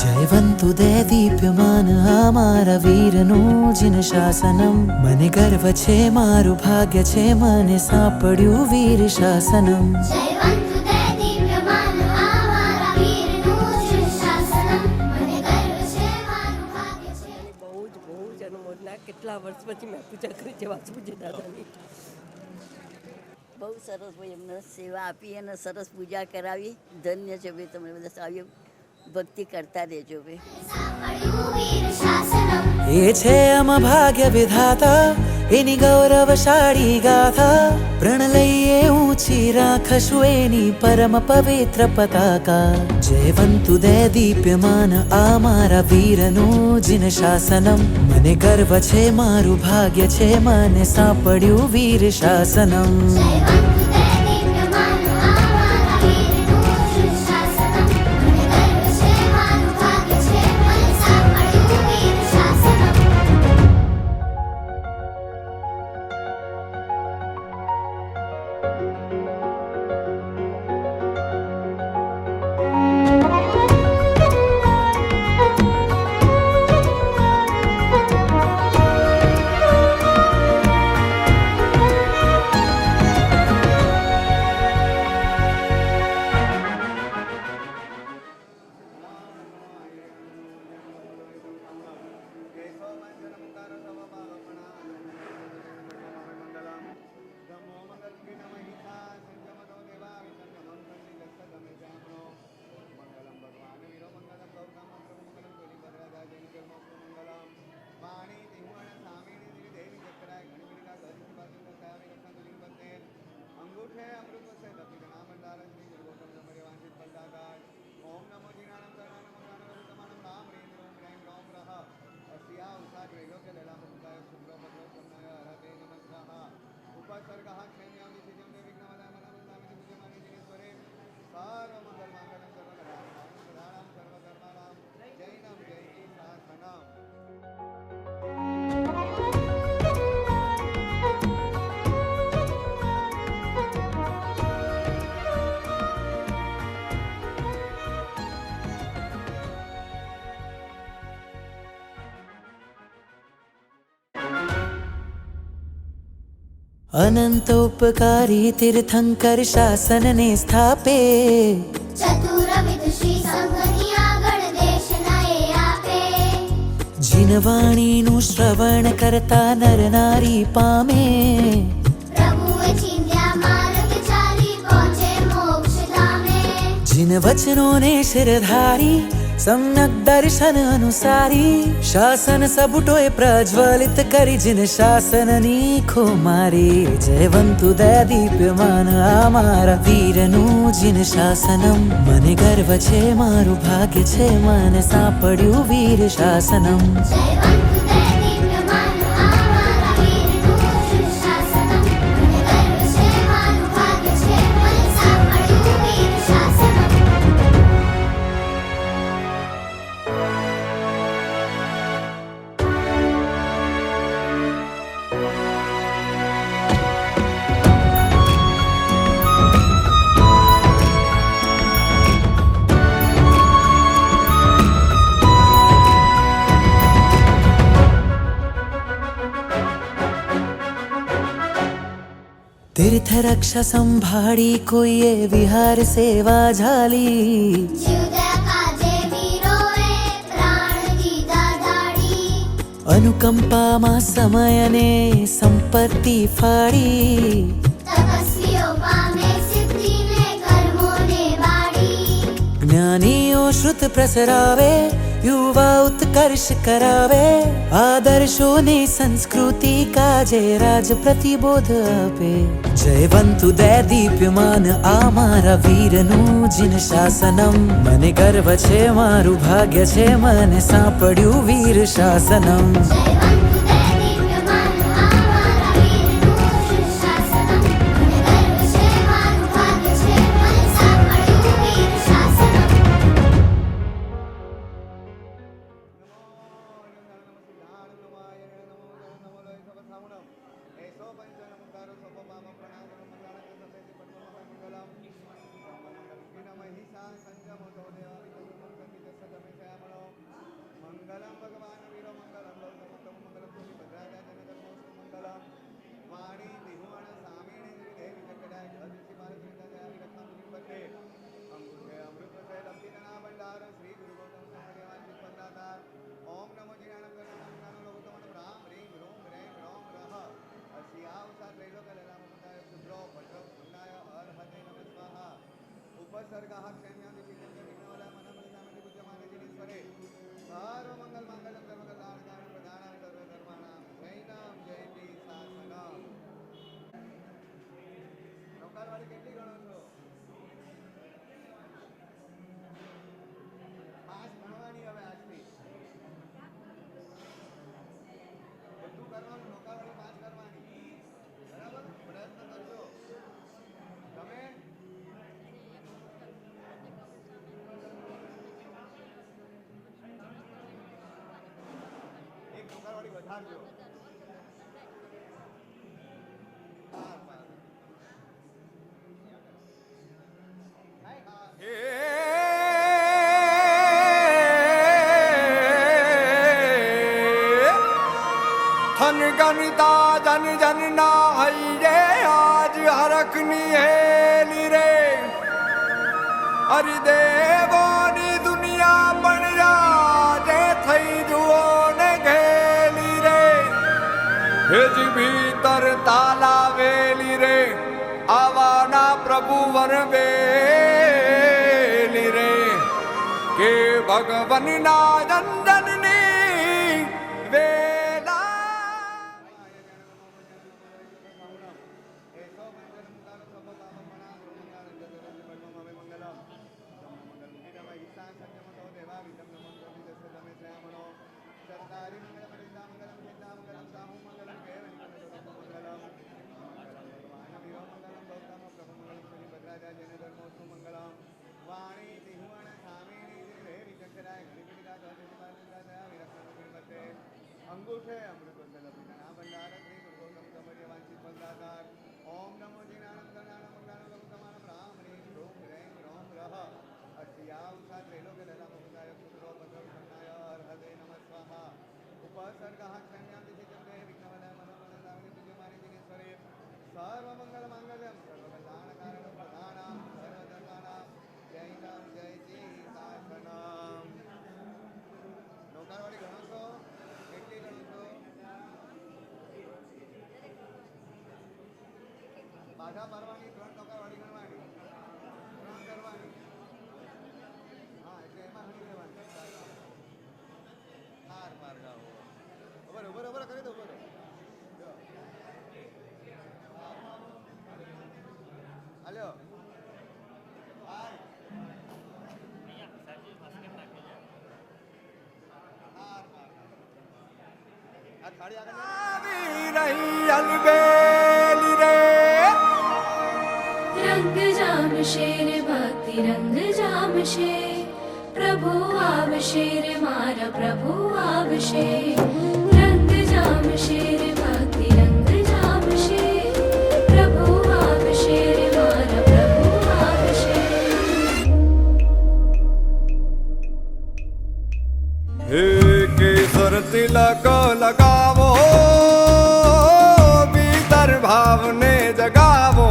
जयवंतु दे दीप्यमान हमारा वीरनु जिन शासनम मने गर्व छे मारू भाग्य छे मने सापड्यू वीर शासनम जयवंतु दे दीप्यमान हमारा वीरनु जिन शासनम મને ગર્વ છે મારું ભાગ્ય છે બહુ જ અનુમોદના કેટલા વર્ષ પછી મેં પૂજા કરી છે વાસુજી દાદાની બહુ સરસ ભાઈ એમને સેવા આપી અને સરસ પૂજા કરાવી ધન્ય છે ભાઈ તમે બધા આવ્યો ભક્તિ કરતા રહેજો ભાઈ ये छे अम भाग्य विधाता एनी गौरवशाળી गाथा प्रण लईए ऊंची राखशु एनी परम पवित्र पताका जयवंतु दे दीप्यमान आ मारा वीरनु जिन शासनम मने गर्व छे मारू भाग्य छे मने सापड्यू वीर शासनम अनंतोपकारी तीर्थंकर शासन ने स्थापे ચતુર વિદુષી સંઘની આગળ દેશના એ આપે જીનવાણીનું શ્રવણ કરતા નર નારી પામે પ્રભુએ ચિંધ્યા માર્ગ ચાલી પહોંચે મોક્ષ ધામે जिन वचनों ने शिरधारी सम्यक दर्शन अनुसारी शासन सबुटोए प्रज्वलित करी जिन शासन नीखो मारी जयवंतु दय दीप्यमान आमारा वीरनु जिन शासनम मने गर्व छे मारू भाग्य छे मन सापड्यू वीर शासनम જયવંતુ દય દીપ્યમાન આ મારા વીરનું શાસનમ મને ગર્વ છે મારું ભાગ્ય છે મને સાંભળ્યું વીર શાસનમ तीर्थ रक्षा संभाड़ी कोई विहार सेवा झाली જીવદયા કાજે વીરોએ પ્રાણ દીધા ધાડી अनुकंपा मा समय ने संपत्ति फाड़ी તપસ્વીઓ પામે સિદ્ધિને કર્મોને વાડી ज्ञानियों श्रुत प्रसरावे युवा उत्कर्ष करावे आदर्शों ने संस्कृति का जय राज प्रतिबोध आपे जयवंतु दय दीप्यमान आमारा वीरनु जिन शासनम मने गर्व छे मारू भाग्य छे मने सापड्यू वीर शासनम જયવંતુ દય દીપ્યમાન આ મારા વીરનું શાસનમ મને ગર્વ છે મારું ભાગ્ય છે મને સાંભળ્યું વીર શાસનમ મંગલમ ભગવાન વીરો મંગલમ ગૌતમ મંગલમ તુલિ ભદ્રાજા જનધર્મોસ્તુ મંગલમ વાણી દિહુવણ સામીણી દેવી જગડાય ધરતી માર શ્રીતા જયા વિરત્ના મુનિપતે અંગુઠે અમૃત છે લબ્ધિના ભંડાર શ્રી ગુરુ ગૌતમ સંપ્રદાય ચિત્તદાતા ઓમ નમો જીનાનંદ ગણનામ ગૌતમ રામ રીમ રોમ રેમ રોમ રહ અસિયાવસા ત્રૈલોક લલામ મુદાય શુદ્રો ભદ્રો મંદાય અર્હતે નમઃ સ્વાહા ઉપસર્ગઃ ક્ષેમ્યામિ ચિત્તં વિઘ્નોલા મનમસ્નામિ પૂજ્યમાને જીનેશ્વરે સર્વ મંગલ મંગલમ સર્વકલ્યાણ કામ પ્રદાનાય સર્વ ધર્માણામ જૈનામ જયંતી શાસનમ નૌકારવાળી કેટલી ગણો છો પાસ ભણવાની હવે આજથી બધું કરવાનું નૌકારવાળી પાસ કરવાની બરાબર પ્રયત્ન કરજો તમે એક નૌકારવાળી વધારજો थन गणिता जन जन ना हई रे आज हरकनी हेली रे हरि देवोनी दुनिया बन राजे थई जुओ ने घेली रे हेज भीतर ताला वेली रे आवाना प्रभु वर बेली रे के भगवन ना जननी वेला વાણી દિહુવણ સામીણી દેવી જગડાય ઘણી દયા વિરત્ન અંગુઠે અમૃત લપિતા ભંડાર શ્રી ગુરુ ગૌતમ સમર્ય વાંચિત ફલદાતાર ઓમ નમો જીનાનંદ ગણાનમ મંગલાનમ ગૌતમાનમ રામ રીમ રોમ રેમ રોમ રહ અસ્યાવસા ત્રૈલોક લલામ મુદાય પુત્રો ભદ્ર સંનાય અર્હતે નમઃ સ્વાહા ઉપસર્ગઃ ક્ષમ્યામિ ચિત્તં વિઘ્નવલય મનોમનદામિની પૂજ્યમાને જીનેશ્વરે બાધા મારવાની 3 ટકાવાળી ગણવાની 3 કરવાની. હા એટલે એમાં હણી લેવાની. હાર માર ગાવો બરોબર કરી દો બરોબર. હાલ્યો આ થાળી આગળ रंग जाम शेर भक्ति रंग जाम शे प्रभु आवशेर मारा प्रभु आवशे रंग जाम शेर भक्ति रंग जाम शे प्रभु आवशेर मारा प्रभु आवशे. हे केसर तिलक लगावो भीतर भावने जगावो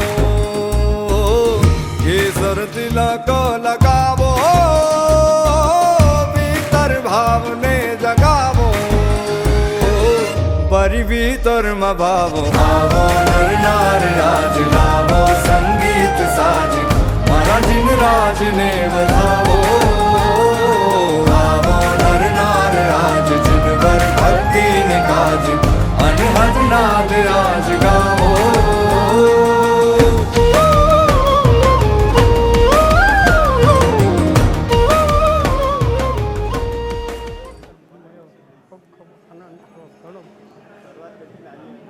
केसर तिलक लगावो भीतर भावने जगावो परि भीतर में भावो आवो नर नार राज लावो संगीत साज मारा जिन राज ने बधावो आवो नर नार राज जिन वर भक्ति ने काज अनहद नाद राज गावो.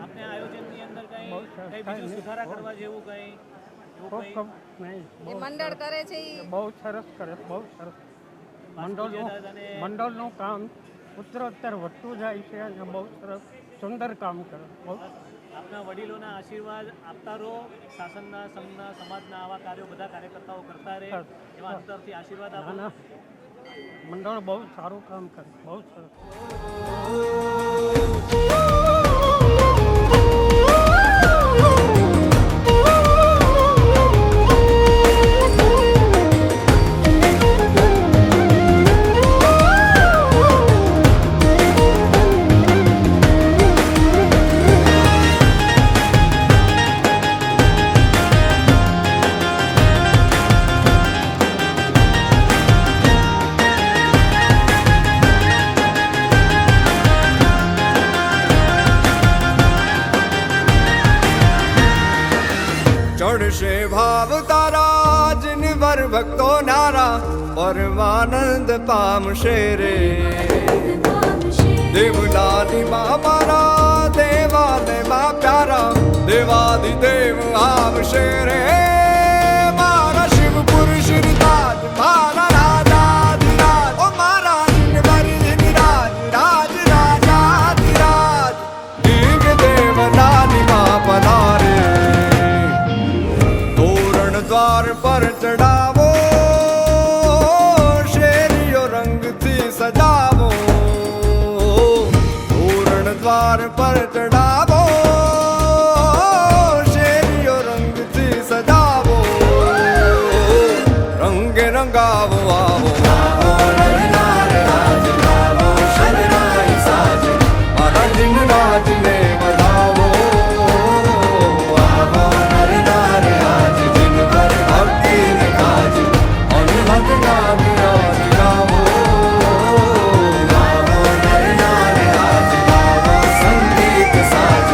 આપને આયોજનની અંદર કઈ બીજું સુધારા કરવા જેવું કઈ મંડળ કરે છે એ બહુ સરસ કરે, બહુ સરસ. મંડળનું કામ ઉત્તરોત્તર વધતું જાય છે અને બહુ સરસ સુંદર કામ કરે. બહુ આપના વડીલોના આશીર્વાદ આપતા રહો. શાસનના સંઘના સમાજના આવા કાર્યો બધા કાર્યકર્તાઓ કરતા રહે એવા અંતરથી આશીર્વાદ આપો. મંડળ બહુ સારું કામ કરે, બહુ સરસ. चढ़शे भाव तारा जिन वर भक्तो नारा परमानंद पाम शेरे देवलाली माँ मारा देवालय माँ प्यारा देवादिदेव आम शेरे मारा शिवपुर श्रीराज मारा राजाधिराज ओ मारा जिन वर जिन राज राज राजाधिराज दीग देवलाली माँ पधारे द्वार पर चढ़ावो शेरियो रंग थी सजावो तोरण द्वार पर चढ़ावो शेरियो रंग थी सजावो रंग रंगावो आवो आवो नर नार राज लावो शरणाई साज मारा जिन राज ने बधावो आवो नर नार राज भक्ति ने काज अनहद नाद राज गावो गावो नर नार राज गावो संगीत साज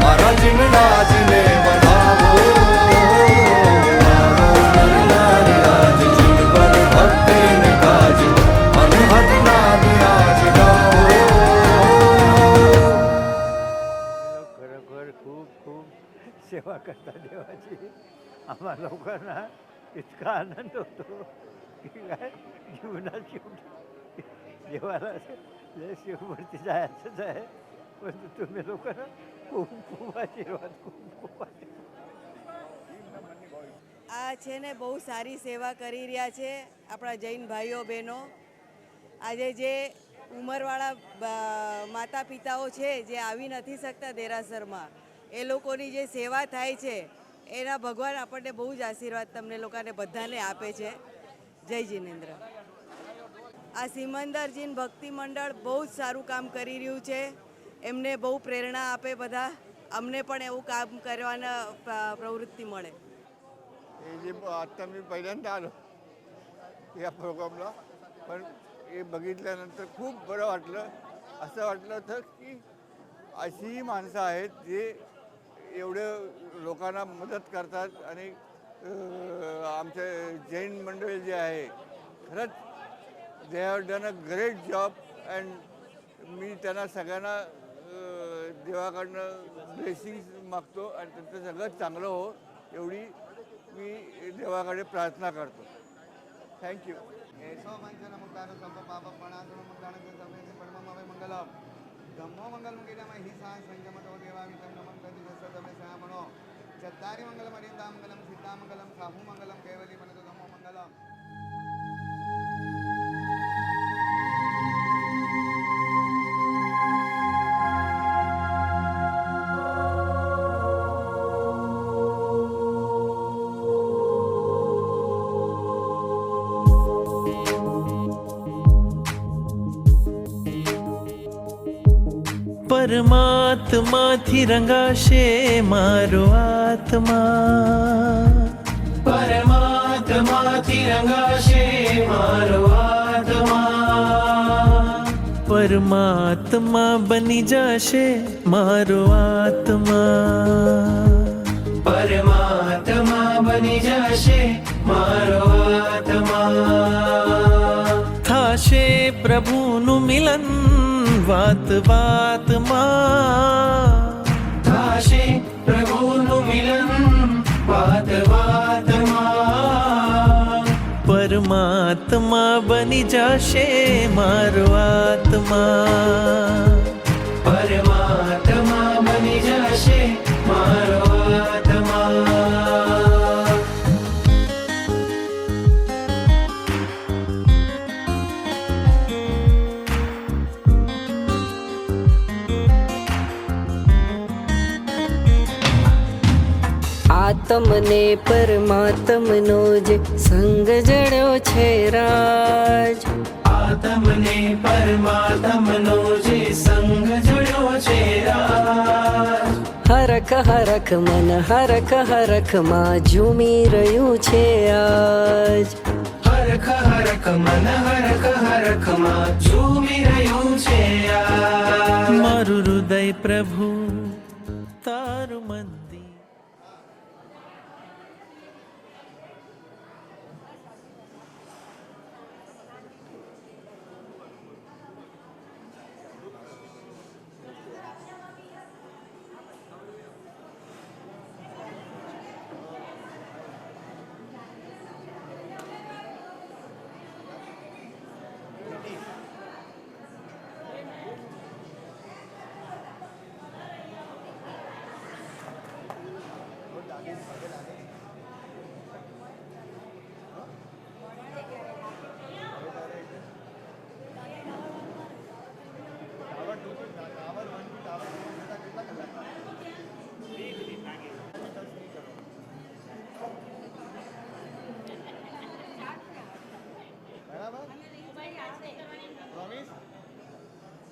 मारा जिन राज ने बधावो गावो नर नार राज जिन पर भक्ति ने काज अनहद नाद राज गावो. खरोखर खूप खूप सेवा करता देवाची. आम्हा लोकांना इतका आनंद होतो की काय जीवनात शेवटी देवाला लय शिवमूर्ती जायचंच आहे. पण तुम्ही लोकांना खूप खूप आशीर्वाद, खूप खूप આ છે ને બહુ સારી સેવા કરી રહ્યા છે આપણા જૈન ભાઈઓ બહેનો. આજે જે ઉંમરવાળા માતા પિતાઓ છે જે આવી નથી શકતા દેરાસરમાં, એ લોકોની જે સેવા થાય છે એના ભગવાન આપણને બહુ જ આશીર્વાદ તમને લોકોને બધાને આપે છે. જય જિનેન્દ્ર. આ સિમંદર જીન ભક્તિ મંડળ બહુ જ સારું કામ કરી રહ્યું છે. એમને બહુ પ્રેરણા આપે બધા અમને પણ એવું કામ કરવાના પ્રવૃત્ती મળે. हे जे आत्ता मी पहिल्यांदा आलो या प्रोग्रामला, पण हे बघितल्यानंतर खूप बरं वाटलं. असं वाटलं होतं की अशी माणसं आहेत जे एवढं लोकांना मदत करतात आणि आमचे जैन मंडळ जे आहे खरंच they have done a great job. And मी त्यांना सगळ्यांना देवाकडनं ब्लेसिंग्स मागतो आणि त्यांचं सगळं चांगलं हो एवढी मी देवाकडे प्रार्थना करतो. थँक्यू. एसो मंचन मुक्तानो संप पाप प्रणासनो मुक्तानो सर्वेसे परमम अवै मंगलम धम्मो मंगल मुकीनाम हि सा संजमतो देवामि तं नमं तति जसतमे सामनो चत्तारि मंगलम अरिंदा मंगलम सिद्धा मंगलम साहू मंगलम कैवली मनतो नमो मंगलम. પરમાત્માથી રંગાશે મારો આત્મા, પરમાત્માથી રંગાશે મારો આત્મા, પરમાત્મા બની જશે મારો આત્મા, પરમાત્મા બની જશે મારો આત્મા, થાશે પ્રભુનું મિલન વાત વાતમાં, થાશે પ્રભુનું મિલન વાત વાતમાં, પરમાત્મા બની જશે મારો આત્મા, પરમાત્મા બની જશે મારો આત્મા. આત્મને પરમાત્મનો જે સંગ જડ્યો છે રાજ, આત્મને પરમાત્મનો જે સંગ જડ્યો છે રાજ, હરખ હરખ મન હરખ હરખમાં ઝૂમી રહ્યું છે આજ, હરખ હરખ મન હરખ હરખમાં ઝૂમી રહ્યું છે આજ. મારું હૃદય પ્રભુ તારું મંદિર.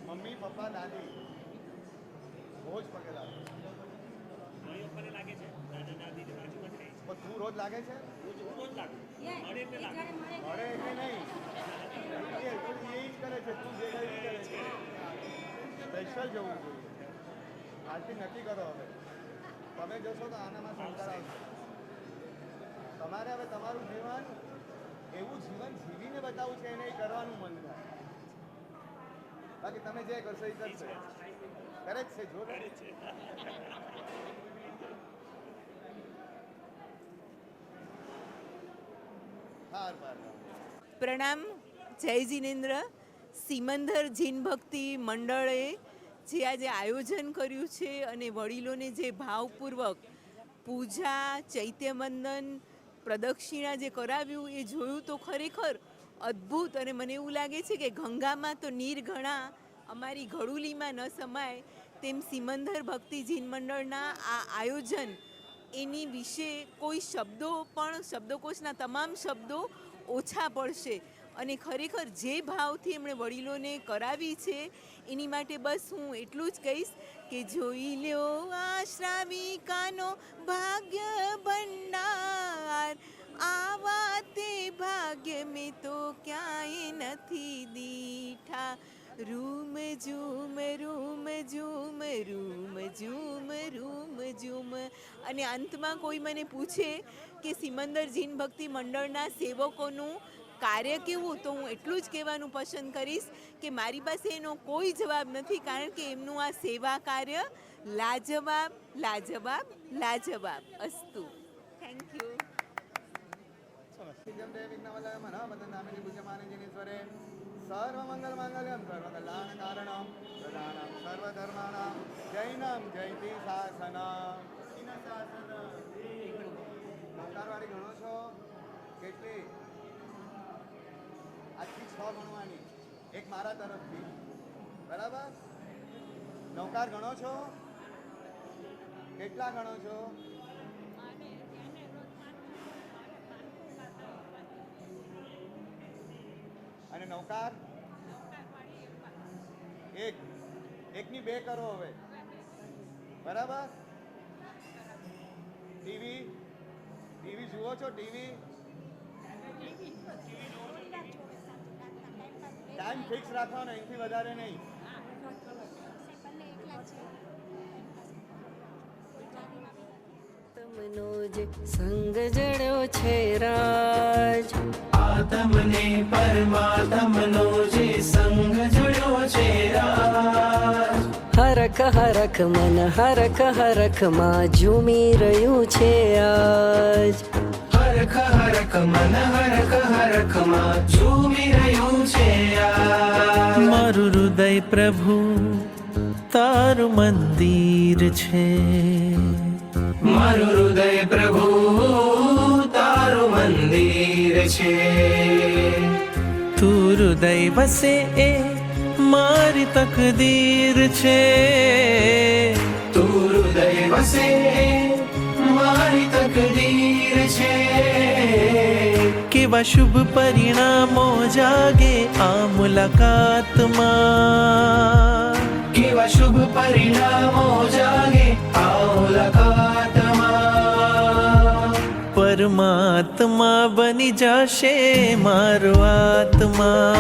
મમ્મી પપ્પા દાદી રોજ પગે લાગે. તું રોજ લાગે છે? મળે એટલે નહીં, એ જ કરે છે. તું જે કરે છે સ્પેશિયલ જવું જોઈએ. આજથી નક્કી કરો હવે તમે જશો તો આનામાં સંસ્કાર આવશે. તમારે હવે તમારું જીવન એવું જીવન જીવીને બતાવવું છે એને એ કરવાનું મન થાય. બાકી તમે જે કરશો એ કરશે. કરેક્ટ છે? જો પ્રણામ. જય જિનેન્દ્ર. સિમંદર જીન ભક્તિ મંડળે જે આજે આયોજન કર્યું છે અને વડીલોને જે ભાવપૂર્વક પૂજા, ચૈત્યવંદન, પ્રદક્ષિણા જે કરાવ્યું એ જોયું તો ખરેખર અદ્ભુત. અને મને એવું લાગે છે કે ગંગામાં તો નીર ઘણા, અમારી ઘડુલીમાં ન સમાય, તેમ સિમંદર ભક્તિ જીન મંડળના આ આયોજન એની વિશે કોઈ શબ્દો પણ, શબ્દકોશના તમામ શબ્દો ઓછા પડશે. અને ખરેખર જે ભાવથી એમણે વડીલોને કરાવી છે એની માટે બસ હું એટલું જ કહીશ કે જોઈ લ્યો આ શ્રાવિકાનો ભાગ્ય ભંડાર, આવા તે ભાગ્ય મેં તો ક્યાંય નથી દીઠા. રૂમ ઝૂમ રૂમ ઝૂમ રૂમ ઝૂમ રૂમ ઝૂમ. અને અંતમાં કોઈ મને પૂછે કે સિમંદર જીન ભક્તિ મંડળના સેવકોનું કાર્ય કેવું, તો હું એટલું જ કહેવાનું પસંદ કરીશ કે મારી પાસે એનો કોઈ જવાબ નથી, કારણ કે એમનું આ સેવા કાર્ય લાજવાબ લાજવાબ લાજવાબ અસ્તુ. Thank you. સર્વમંગલમાંગલ્યમ સર્વકલ્યાણકારણમ પ્રધાનમ સર્વધર્માણામ જૈનમ જયતિ શાસનમ. નૌકારવાળી ગણો છો કેટલી? આજથી 6 ગણવાની, એક મારા તરફથી, બરાબર? નૌકાર ગણો છો? કેટલા ગણો છો? અને નૌકાર એકની 2 કરો હવે, બરાબર? ટીવી જુઓ છો? ટીવી ટાઈમ ફિક્સ રાખવાનો, એનાથી વધારે નહીં. તમનો જે સંગ જડ્યો છે રાજ, આત્મને પરમાત્મનો જે સંગ જડ્યો છે રાજ. હરખ હરખ મન હરખ હરખ માં ઝૂમી રહ્યું છે આજ. હરખ હરખ મન હરખ હરખ માં ઝૂમી રહ્યું છે આજ. મારું હૃદય પ્રભુ તારું મંદિર છે, મારું હૃદય પ્રભુ તારું મંદિર છે. તું હૃદય વસે એ મારી તકદીર છે, તું હૃદય વસે એ મારી તકદીર છે. કેવા શુભ પરિણામો જાગે આ મુલાકાતમાં, કેવા શુભ પરિણામો જાગે આ મુલાકાતમાં. પરમાત્મા બની જશે મારો આત્મા,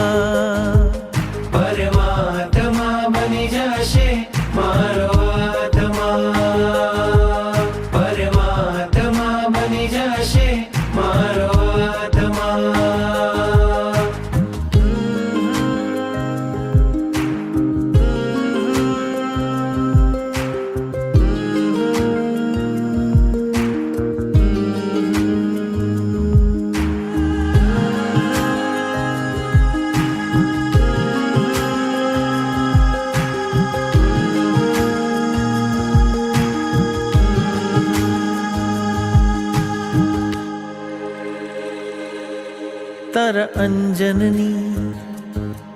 પરમાત્મા બની જશે મારો આત્મા, પરમાત્મા બની જશે મારો આત્મા. તારા અંજનની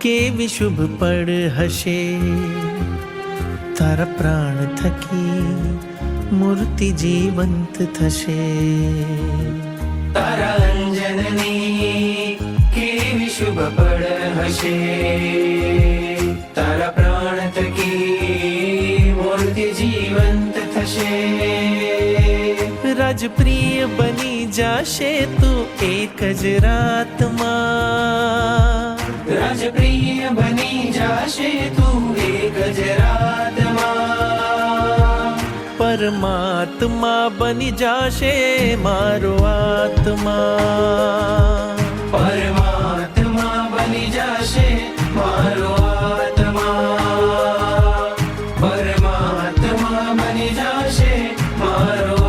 કેવી શુભ પડ હશે, તારા પ્રાણ થકી મૂર્તિ જીવંત થશે. તારા અંજનની કેવી શુભ પડ હશે, તારા પ્રાણ થકી મૂર્તિ જીવંત થશે. રાજપ્રિય બની જાશે તું એક જ રાતમાં, રાજપ્રિય બની જાશે તું એક જ રાતમાં. પરમાત્મા બની જાશે મારો આત્મા, પરમાત્મા બની જાશે મારો આત્મા, પરમાત્મા બની જાશે મારો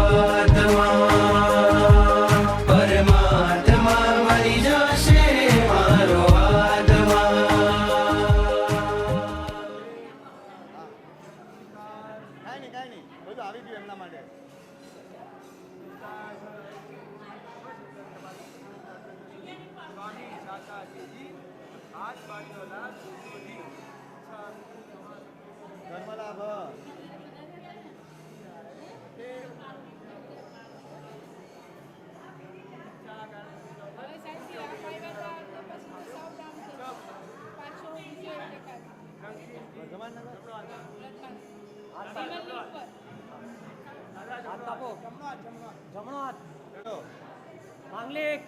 આપો જમણો હાથ માંગલિક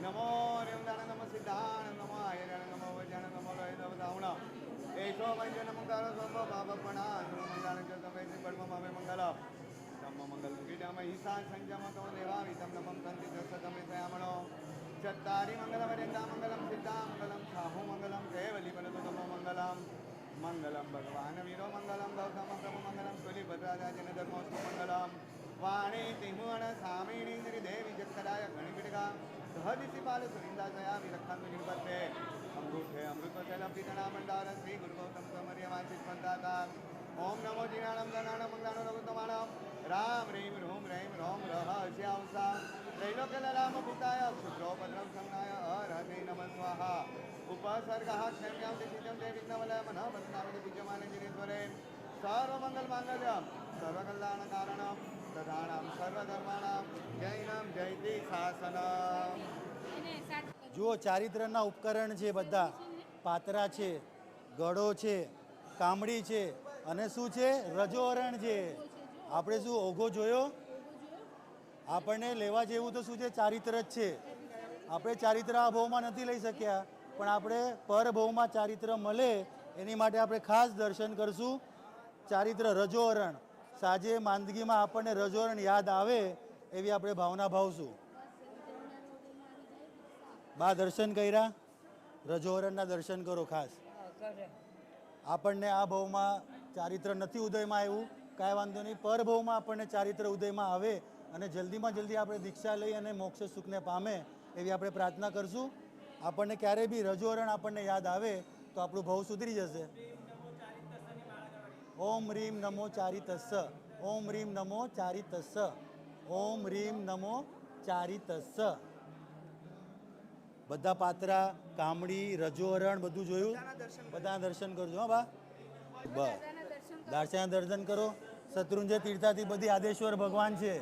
નમો રેમદાણ નમો સિદ્ધાણ નમો આયરાણ નમો વજાણ નમો લોહિતવદાવણ એશો પંચ નમોકારો સર્વ પાપપણા મંગલાન ચ તમે બળમ મામે મંગલ ધમ્મ મંગલ મુગીડામ ઈશાન સંજમતો દેવાવિતમ નમમ સંતિ દસતમે સયામણો ચત્તારી મંગલ વરેન્દા મંગલમ સિદ્ધા મંગલમ સાહુ મંગલમ કેવલી બલતો નમો મંગલમ મંગલમ ભગવાન વીરો મંગલમ ગૌતમ પ્રભુ મંગલમ કુલી ભદ્રાજન ધર્મોસ્તુ મંગલમ વાણી તિમુણ સામિણી દેવી જગતરાય ગણિપિટકા સહદિતિ બાલ સુરિંદા જયા વિલક્ષણ નિર્ભતે અંગૂઠે અમૃત વચલમ પિતના મંડાર શ્રી ગુરુ ગૌતમ સમર્ય વાંચિત પંતાતા ઓમ નમો જીનાણમ ગણાણમ મંગલાણો રઘુતમાણમ રામ રીમ રૂમ રૈમ રોમ રહસ્યાવસા ત્રૈલોક્ય લલામ ભૂતાય શુદ્રો ભદ્રમ સંજ્ઞાય અરહતે નમઃ સ્વાહા ઉપસર્ગઃ ક્ષમ્યામ દિશિતમ તે વિઘ્નવલય મનઃ વસનામિ પૂજ્યમાને જીનેશ્વરે સર્વમંગલ માંગલ્યમ સર્વકલ્યાણ કારણમ પ્રધાનમ સર્વધર્માણામ જૈનમ જયતિ શાસનમ. જુઓ ચારિત્રના ઉપકરણ છે બધા, પાતરા છે, ગળો છે, કામડી છે અને શું છે રજોહરણ છે. આપણે શું ઓઘો જોયો? આપણને લેવા જેવું તો શું છે ચારિત્ર જ છે. આપણે ચારિત્ર આ ભાવમાં નથી લઈ શક્યા, પણ આપણે પરભાવમાં ચારિત્ર મળે એની માટે આપણે ખાસ દર્શન કરશું. ચારિત્ર રજોહરણ સાંજે માંદગીમાં આપણને રજોહરણ યાદ આવે એવી આપણે ભાવના ભાવશું. બા દર્શન કર્યા? રજોહરણના દર્શન કરો ખાસ. આપણને આ ભાવમાં ચારિત્ર નથી ઉદયમાં આવ્યું, કાંઈ વાંધો નહીં. પરભાવમાં આપણને ચારિત્ર ઉદયમાં આવે અને જલ્દીમાં જલ્દી આપણે દીક્ષા લઈ અને મોક્ષ સુખને પામે એવી આપણે પ્રાર્થના કરશું. આપણને ક્યારેય બી રજોહરણ આપણને યાદ આવે તો આપણું ભાવ સુધરી જશે. ઓમ રીમ નમો ચારિતસ્સ, ઓમ રીમ નમો ચારિતસ્સ, ઓમ રીમ નમો ચારિતસ્સ. બધા પાત્રા, કામડી, રજોહરણ બધું જોયું? બધા દર્શન કરજો. હા બા, બસ દાર્શના દર્શન કરો. શત્રુંજય તીર્થાથી બધી આદેશ્વર ભગવાન છે.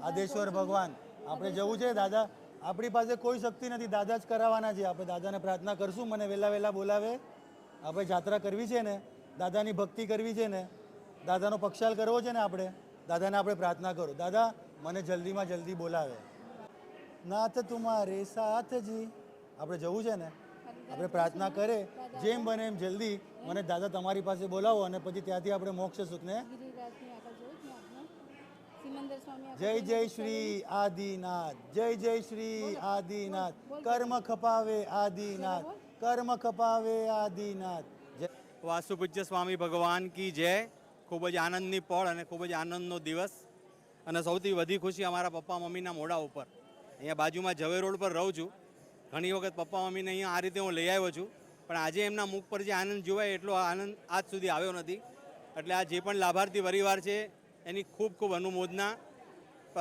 આદેશ્વર ભગવાન આપણે જવું છે. દાદા આપણી પાસે કોઈ શક્તિ નથી, દાદા જ કરાવવાના છે. આપણે દાદાને પ્રાર્થના કરશું, મને વહેલા વહેલા બોલાવે. આપણે જાત્રા કરવી છે ને, દાદાની ભક્તિ કરવી છે ને, દાદાનો પક્ષાલ કરવો છે ને, આપણે દાદાને આપણે પ્રાર્થના કરો, દાદા મને જલ્દીમાં જલ્દી બોલાવે. નાથ તુમારે સાથજી આપણે જવું છે ને, આપણે પ્રાર્થના કરે જેમ બને એમ જલ્દી મને દાદા તમારી પાસે બોલાવો અને પછી ત્યાંથી આપણે મોક્ષ સુખને. જય જય શ્રી આદિનાથ, જય જય શ્રી આદિનાથ. કર્મ ખપાવે આદિનાથ, કર્મ ખપાવે આદિનાથ. વાસુપૂજ્ય સ્વામી ભગવાન કી જય. ખૂબ જ આનંદની પળ અને ખૂબ જ આનંદનો દિવસ, અને સૌથી વધુ ખુશી અમારા પપ્પા મમ્મીના મોઢા ઉપર. અહીંયા બાજુમાં ઝવેર રોડ પર રહું છું. ઘણી વખત પપ્પા મમ્મીને અહીંયા આ રીતે હું લઈ આવ્યો છું, પણ આજે એમના મુખ પર જે આનંદ જોવાય એટલો આનંદ આજ સુધી આવ્યો નથી. એટલે આ જે પણ લાભાર્થી પરિવાર છે એની ખૂબ ખૂબ અનુમોદના,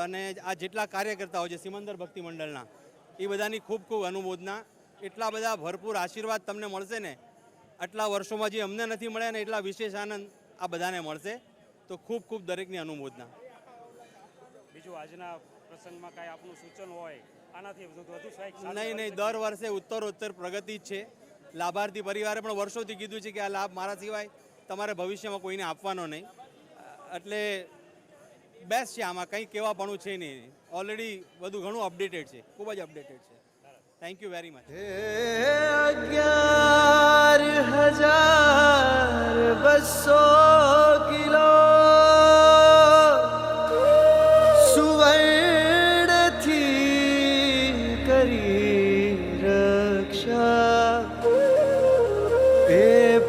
અને આ જેટલા કાર્યકર્તાઓ છે સિમંદર ભક્તિ મંડળના એ બધાની ખૂબ ખૂબ અનુમોદના. એટલા બધા ભરપૂર આશીર્વાદ તમને મળશે ને, આટલા વર્ષોમાં જે અમને નથી મળ્યા ને એટલા વિશેષ આનંદ આ બધાને મળશે. તો ખૂબ ખૂબ દરેકની અનુમોદના. બીજું આજના પ્રસંગમાં કાંઈ આપનું સૂચન હોય આનાથી વધુ નહીં, દર વર્ષે ઉત્તરોત્તર પ્રગતિ જ છે. લાભાર્થી પરિવારે પણ વર્ષોથી કીધું છે કે આ લાભ મારા સિવાય તમારે ભવિષ્યમાં કોઈને આપવાનો નહીં. એટલે બેસ્ટ છે, આમાં કંઈ કહેવાપણું છે નહીં. ઓલરેડી બધું ઘણું અપડેટેડ છે, ખૂબ જ અપડેટેડ છે. Thank you very much. 11,200 kilo સુવર્ણથી કરી રક્ષા, એ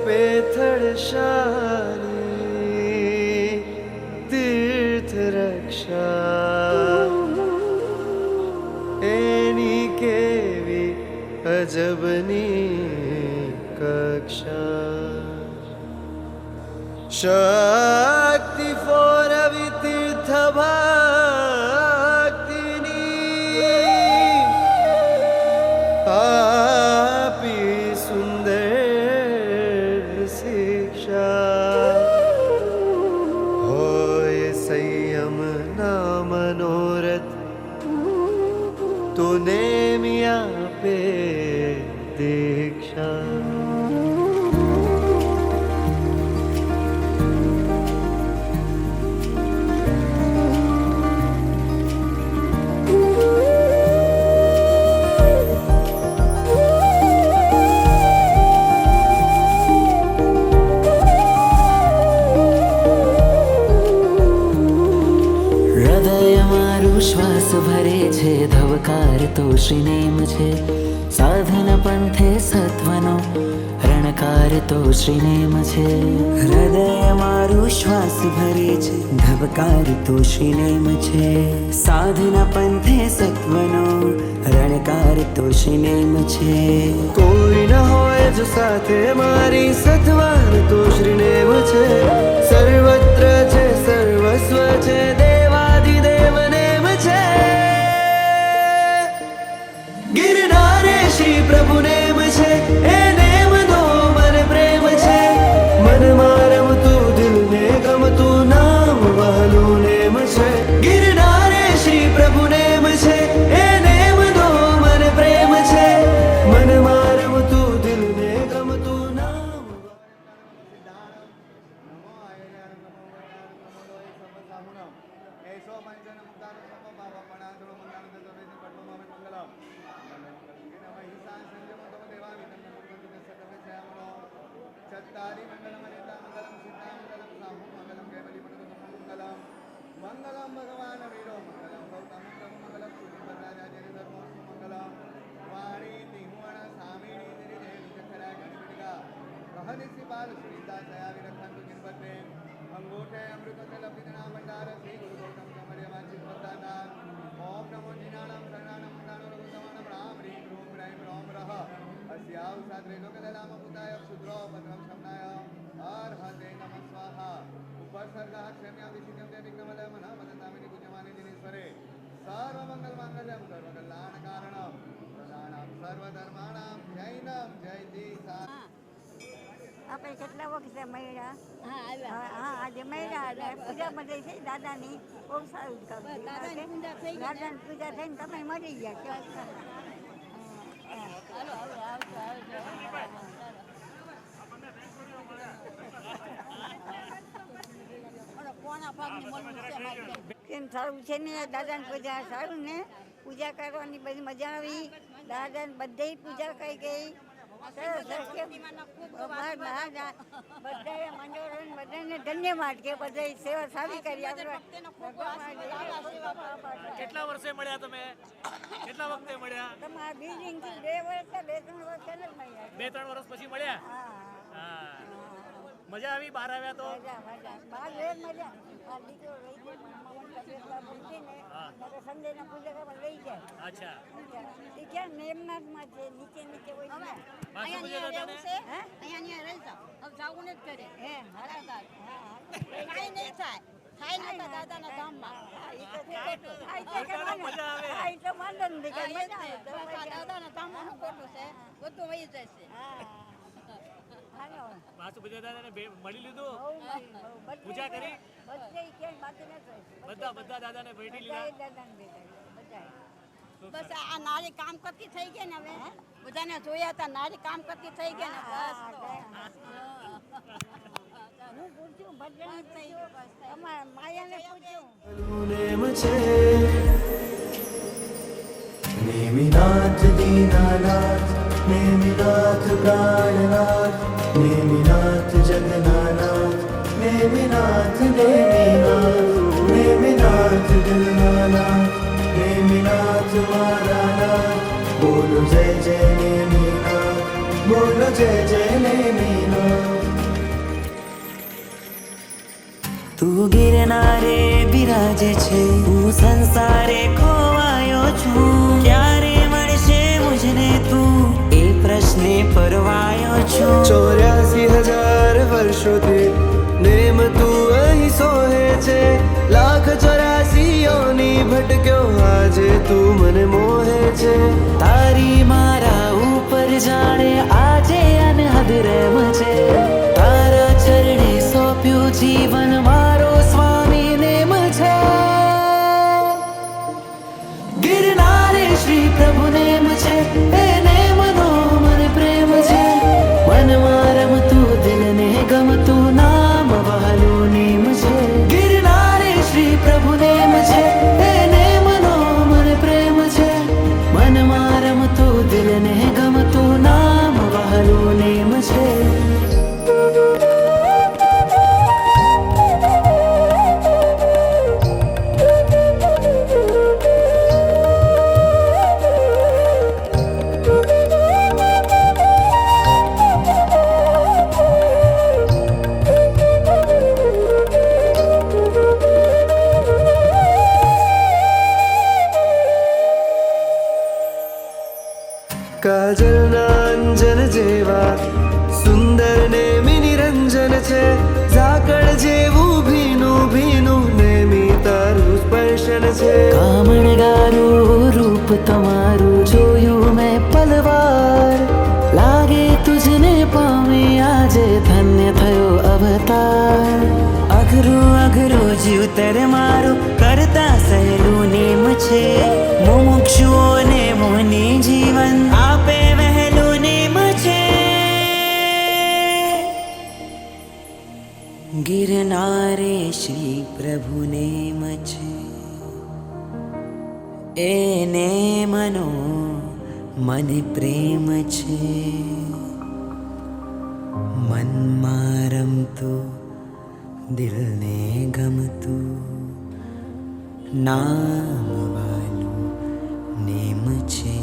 પેથળ શાની તીર્થ રક્ષા, એની કેવી અજબની કક્ષા. શક્તિ ફોર વિતીર્થ ભક્તિની આપી સુંદર શિક્ષા. હોય સંયમ ના મનોરથ તો નેમી આપે દીક્ષા. હૃદય મારું શ્વાસ ભરે છે, ધબકાર તો શ્રીનેમ છે. સાધન પંથે સત્વનો રણકાર તો શ્રીનેમ છે. હૃદય મારું શ્વાસ ભરે છે, ધબકાર તો શ્રીનેમ છે. સાધના પંથે સત્વનો રણકાર તો શ્રીનેમ છે. કોઈ ન હોય જો સાથે મારી, સત્વાર તો શ્રીનેમ છે. સર્વત્ર છે સર્વસ્વ છે, દેવાધિદેવ નેમ છે. ગિરનારે શ્રી પ્રભુ નેમ છે, એ નેમ નો મને પ્રેમ છે. મનમાં રમતું દિલને ગમતું નામ વહાલું નેમ છે. ગિરનારે શ્રી પ્રભુ નેમ છે, એ નેમ નો મને પ્રેમ છે. મનમાં રમતું દિલને ગમતું નામ. એસો પંચન મુક્તાનો સમભાવ પણાંતરો મંગળં દતોરેતિ પદ્મમામે મંગલમ ઈશાન સંજમતો દેવામિ તન્મે મુક્તંતે સકવે શ્યામનો ચત્તારી મંગલમ અનેતા મંગલમ સિદ્ધા મંગલમ સાહુ મંગલમ કેવલી પણતો મંગલમ મંગલમ ભગવાન વીરો મંગલમ ગૌતમ પ્રભુ મંગલમ સુધીપરાજાજે ધર્મો મંગલમ વાણી તિહુવણ સામીણી તેરી દેવી ચખરા ગણિતગા કહનિસી બાલ સુરીતા જયા વિરખંતુ જિનપતે અંગૂઠે અમૃત જલ પિતણા ભંડાર શ્રી ગુરુ ગૌતમ સમર્ય વાંચિત પદાના ઓમ નમો જીનાનામ શરણાનામ મંદાનો રઘુતમાનમ રામ રીમ રૂમ રૈમ રોમ રહ અસ્યાવ સાત્રે લોકદલામ પુતાય શુદ્રો ભદ્રમ શમનાય અર્હતે નમઃ સ્વાહા ઉપસર્ગા ક્ષમ્યા વિશિષ્ટમ તે વિઘ્નમલય મનઃ મદંતામિની પૂજ્યમાને દિનેશ્વરે સર્વ મંગલ માંગલ્યમ સર્વ કલ્યાણ કારણમ પ્રદાનામ સર્વ ધર્માણામ જૈનમ જયતી સા. આપણે કેટલા વખતે મળ્યા? હા આજે મળ્યા એટલે પૂજા બધે છે દાદાની બહુ સારું કામ છે. દાદાની પૂજા થઈને તમે મળી ગયા. કેમ સારું છે ને દાદાની પૂજા? સારું ને, પૂજા કરવાની બધી મજા આવી. દાદાને બધે પૂજા કરી ગઈ. બધાને ધન્યવાદ કે બધા સેવા સારી કરી. કેટલા વર્ષે મળ્યા તમે? કેટલા વખતે મળ્યા? તમારા બિલ્ડિંગ 2 વર્ષ 2-3 વર્ષ મળ્યા. 2-3 વર્ષ પછી મળ્યા. હા, મજા આવી? બહાર આવ્યા તો બહાર મજા. આ દીકરો રહી જાય સંડે ના પૂજા કરવા લઈ જાય. અચ્છા, એ ક્યાં નેમનાથમાં છે? નીચે હોય છે. અહીંયા રહી જાવ. હવે જાવું ને જ કરે. હે હારા કાંઈ નહીં થાય. થાય નતા દાદાના ધામમાં. દાદાના ધામમાં શું ખોટું છે? બધું વહી જશે. પાછું બધા દાદાને મળી લીધું, પૂજા કરી, બધા દાદાને ભેટી લીધા. બસ આ નારી કામ કરતી થઈ ગઈ ને. હવે બધાને જોયા હતા, નારી કામ કરતી થઈ ગઈ ને. હું પૂછ્યું ભજન માયાને પૂછ્યું. નેમિનાથ દીનાનાથ, નેમિનાથ પ્રાણનાથ, નેમિનાથ જગન્નાથ, નેમિનાથ નેમિનાથ, નેમિનાથ દિલનાનાથ, નેમિનાથ મારાનાથ. બોલો જય જય નેમિનાથ, બોલો જય જય નેમિનાથ. તું ગિરનારે બિરાજે છે, હું સંસારે ખોવાયો છું. ક્યારે મળશે મુજને તું, એ પ્રશ્ને પરવાયો છું. 84,000 વર્ષોથી નેમ તું અહીં સોહે છે. 1,84,000 યોની ભટક્યો, આજે તું મને મોહે છે. તારી મારા ઉપર જાણે આજે અનહદ રેમ છે. તારા ચરણે સોંપ્યું જીવન, મારો સ્વામી નેમ છે. ગિરનારે શ્રી પ્રભુ નેમ છે, એ નેમનો મને પ્રેમ છે. મનમાં રમતું દિલને ગમતું નામ વહાલું નેમ છે. ગિરનારે શ્રી પ્રભુ નેમ છે, એ નેમનો મને પ્રેમ છે. મનમાં રમતું દિલને ગમતું નામ વહાલું નેમ છે. વચન છે. કામણગારું રૂપ તમારું જોયું મેં પલવાર, લાગે તુજને પામે આજે ધન્ય થયો અવતાર. અઘરું અઘરું જીવતર મારું કરતા સહેલું નેમ છે, મુમુક્ષુઓને મોને જીવન આપે વહેલું નેમ છે. ગિરનારે શ્રી પ્રભુ નેમ છે, એને મનો મને પ્રેમ છે. મનમાં રમતું દિલને ગમતું નામ વાલું નેમ છે.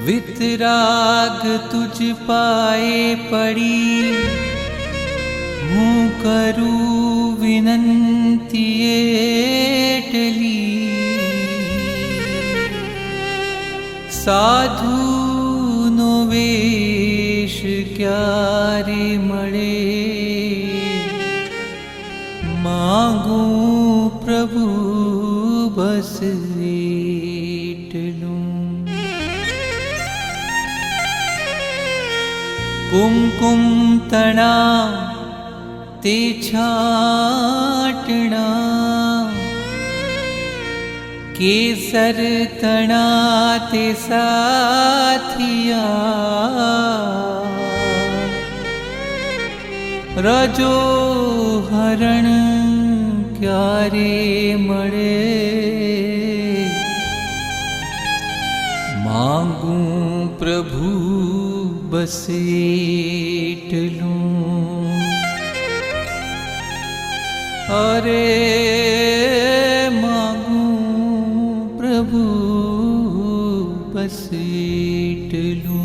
વિતરાગ તુજ પાએ પડી, હું કરું વિનંતી એટલી. સાધુનો વેશ ક્યારે મળે, માગું પ્રભુ બસ એટલું. કુમકુમ તણા તે છાટણા, કેસર તણા તે સાથિયા. રજો હરણ ક્યારે મળે, માંગું પ્રભુ બસ એટલું. અરે માંગું પ્રભુ બસ એટલું.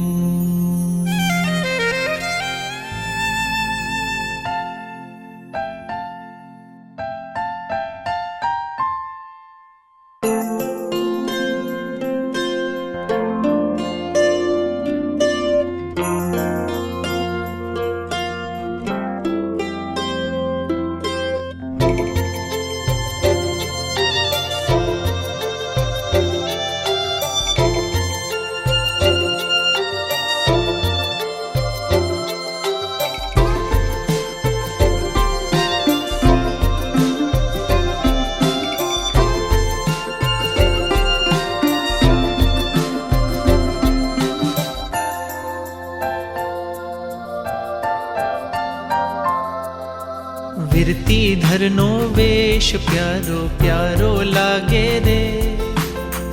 વિરતીધરનો વેશ પ્યારો પ્યારો લાગે રે,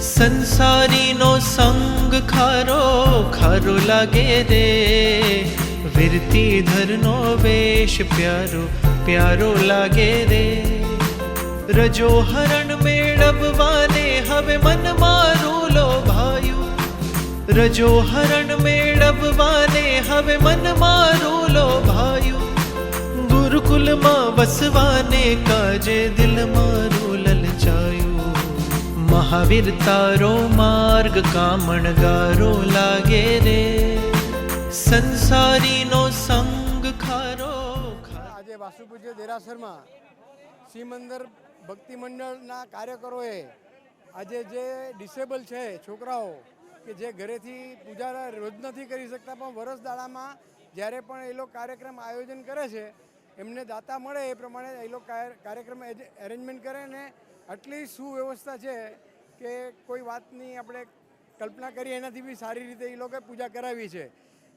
સંસારીનો સંગ ખારો ખારો લાગે રે. વિરતીધરનો વેશ પ્યારો પ્યારો લાગે રે, રજો હરણ મેળવવાને હવે મન મારું લોભાયું. રજો હરણ મેળવવાને હવે મન મારું લોભાયું. ગુરુકુલમાં વસવાને કાજે દિલ મારું લલચાયું. મહાવીર તારો માર્ગ કામણગારો લાગે રે, સંસારીનો સંગ ખારો. આજે વાસુપૂજ્ય દેરાસરમાં શ્રીમંદર ભક્તિ મંડળના કાર્યકરોએ આજે જે ડિસેબલ છે છોકરાઓ કે જે ઘરેથી પૂજા રોજ નથી કરી શકતા, પણ વરસ દાડામાં જ્યારે પણ એ લોકો કાર્યક્રમ આયોજન કરે છે, એમને દાતા મળે એ પ્રમાણે એ લોકો કાર્યક્રમ એરેન્જમેન્ટ કરે ને આટલી સુવ્યવસ્થા છે કે કોઈ વાતની આપણે કલ્પના કરીએ એનાથી બી સારી રીતે એ લોકોએ પૂજા કરાવી છે.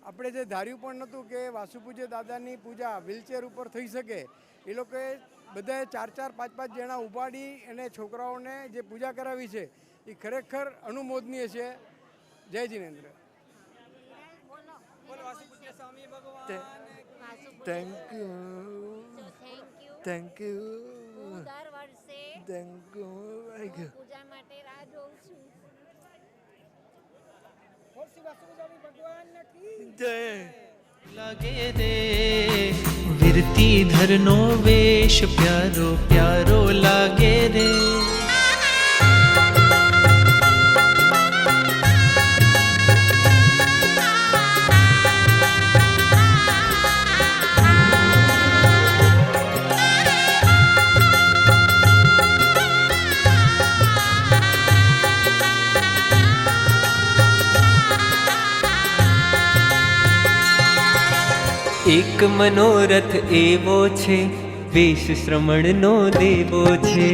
આપણે જે ધાર્યું પણ નહોતું કે વાસુપૂજ્ય દાદાની પૂજા વ્હીલચેર ઉપર થઈ શકે, એ લોકોએ બધાએ 4-4-5-5 જણા ઉપાડી અને છોકરાઓને જે પૂજા કરાવી છે એ ખરેખર અનુમોદનીય છે. જય Jinendra. Thank you. Thank you. દર વર્ષે થેન્ક યુ પૂજા માટે રાહ જોઉં છું. જય લાગે રે વિરતી ધરનો વેશ પ્યારો પ્યારો લાગે રે. એક મનોરથ એવો છે વેશ શ્રમણનો દેવો છે.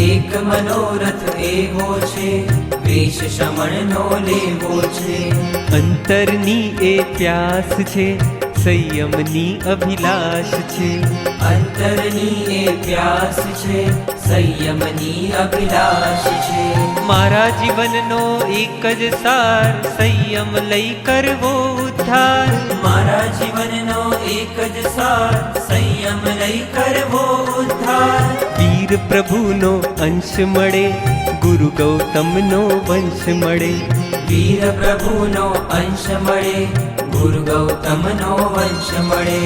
એક મનોરથ એવો છે વેશ શ્રમણનો લેવો છે. અંતરની એ પ્યાસ છે સંયમની અભિલાષ છે. અંતરની એ પ્યાસ છે સંયમની અભિલાષ છે. મારા જીવનનો એક જ સાર સંયમ લઈ કરવો ઉદ્ધાર. મારા જીવનનો એક જ સાર સંયમ લઈ કરવો ઉદ્ધાર. વીર પ્રભુનો અંશ મળે ગુરુ ગૌતમનો વંશ મળે. વીર પ્રભુનો અંશ મળે ગુરુ ગૌતમનો વંશ મળે.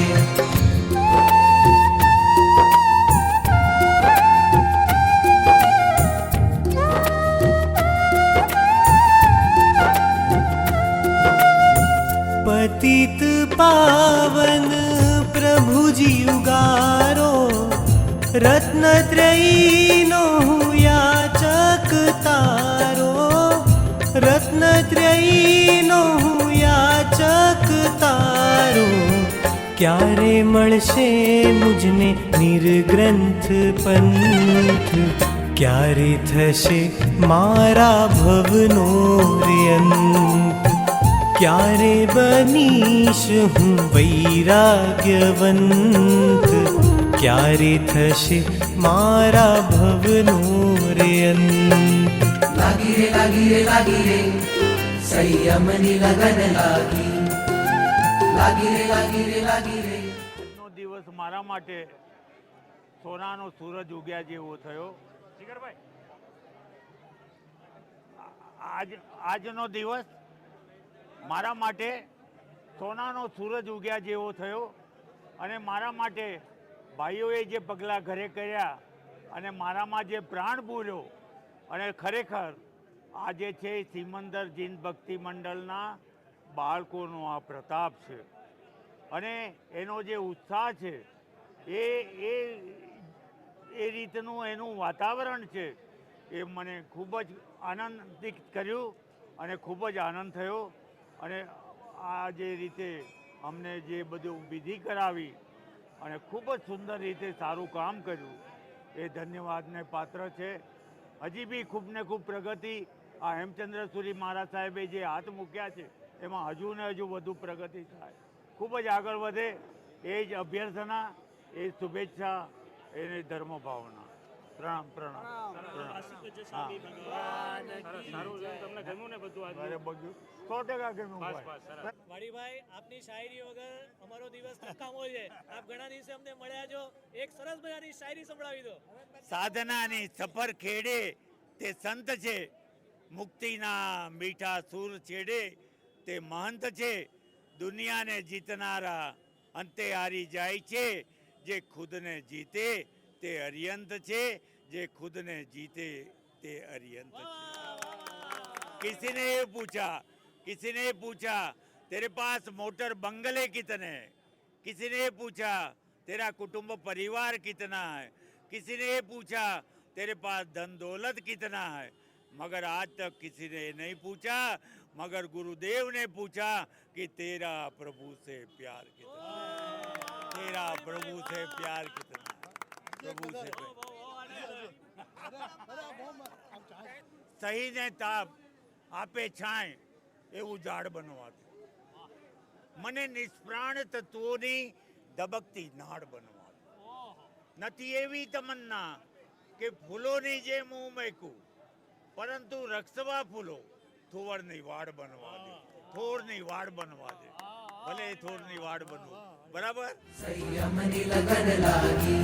પતિત પાવન પ્રભુજી ઉગારો રત્નત્રયીનો હું યાચક તારો. રત્નત્રયીનો હું યાચક તારો. ક્યારે મળશે મુજને નિર્ગ્રંથ પંથ. ક્યારે થશે મારા ભવનો અંત. ક્યારે બનીશ હું વૈરાગ્યવંત. ક્યારે થશે મારા ભવનો અંત. લાગી રે સંયમની લગન લાગી. લાગી રે નો દિવસ મારા માટે સોનાનો સૂરજ ઉગ્યા જેવો થયો. આજનો દિવસ મારા માટે સોનાનો સૂરજ ઉગ્યા જેવો થયો. અને મારા માટે ભાઈઓએ જે પગલાં ઘરે કર્યા અને મારામાં જે પ્રાણ પૂર્યો અને ખરેખર આજે છે સિમંદર જીન ભક્તિ મંડળના બાળકોનો આ પ્રતાપ છે અને એનો જે ઉત્સાહ છે એ રીતનું એનું વાતાવરણ છે એ મને ખૂબ જ આનંદિત કર્યું અને ખૂબ જ આનંદ થયો. અને આ જે રીતે અમને જે બધું વિધિ કરાવી અને ખૂબ જ સુંદર રીતે સારું કામ કર્યું એ ધન્યવાદને પાત્ર છે. હજી બી ખૂબ ને ખૂબ પ્રગતિ આ હેમચંદ્ર સુરી મહારાજ સાહેબે જે હાથ મૂક્યા છે એમાં હજુ ને હજુ વધુ પ્રગતિ થાય, ખૂબ જ આગળ વધે એ જ અભ્યર્થના, એ શુભેચ્છા, એને ધર્મ ભાવના. પ્રણામ પ્રણામ પ્રણામ. 100% ગમ્યું વાડીભાઈ, આપની શાયરી વગર અમારો દિવસ નકામો છે. આપ ઘણા દિવસે અમને મળ્યા છો, એક સરસ મજાની શાયરી સંભળાવી દો. સાધનાની સફર ખેડે તે સંત છે, મુક્તિના મીઠા સૂર છેડે તે મહંત છે. દુનિયાને જીતનારા અંતે હારી જાય છે, જે ખુદને જીતે તે અરિયંત છે, જે खुदने जीते ते अरियंत. किसी ने ये पूछा तेरे पास मोटर बंगले कितने हैं, किसी ने ये पूछा तेरा कुटुंब परिवार कितना है, किसी ने ये पूछा तेरे पास धन दौलत कितना है, मगर आज तक किसी ने नहीं पूछा, मगर गुरुदेव ने पूछा कि तेरा प्रभु से प्यार कितना, तेरा प्रभु से प्यार कितना, प्रभु से સહી ને તાપ આપે છાંય એવું ઝાડ બનવાતું, મને નિષ્પ્રાણ તત્વોની ધબકતી નાડ બનવાતું. નથી એવી તમન્ના કે ફૂલોની જેમ હું મેકું, પરંતુ રક્ષવા ફૂલો થોવરની વાડ બનવા દે, થોરની વાડ બનવા દે, ભલે થોરની વાડ બનવું. બરાબર. संयमनी लगन लागी.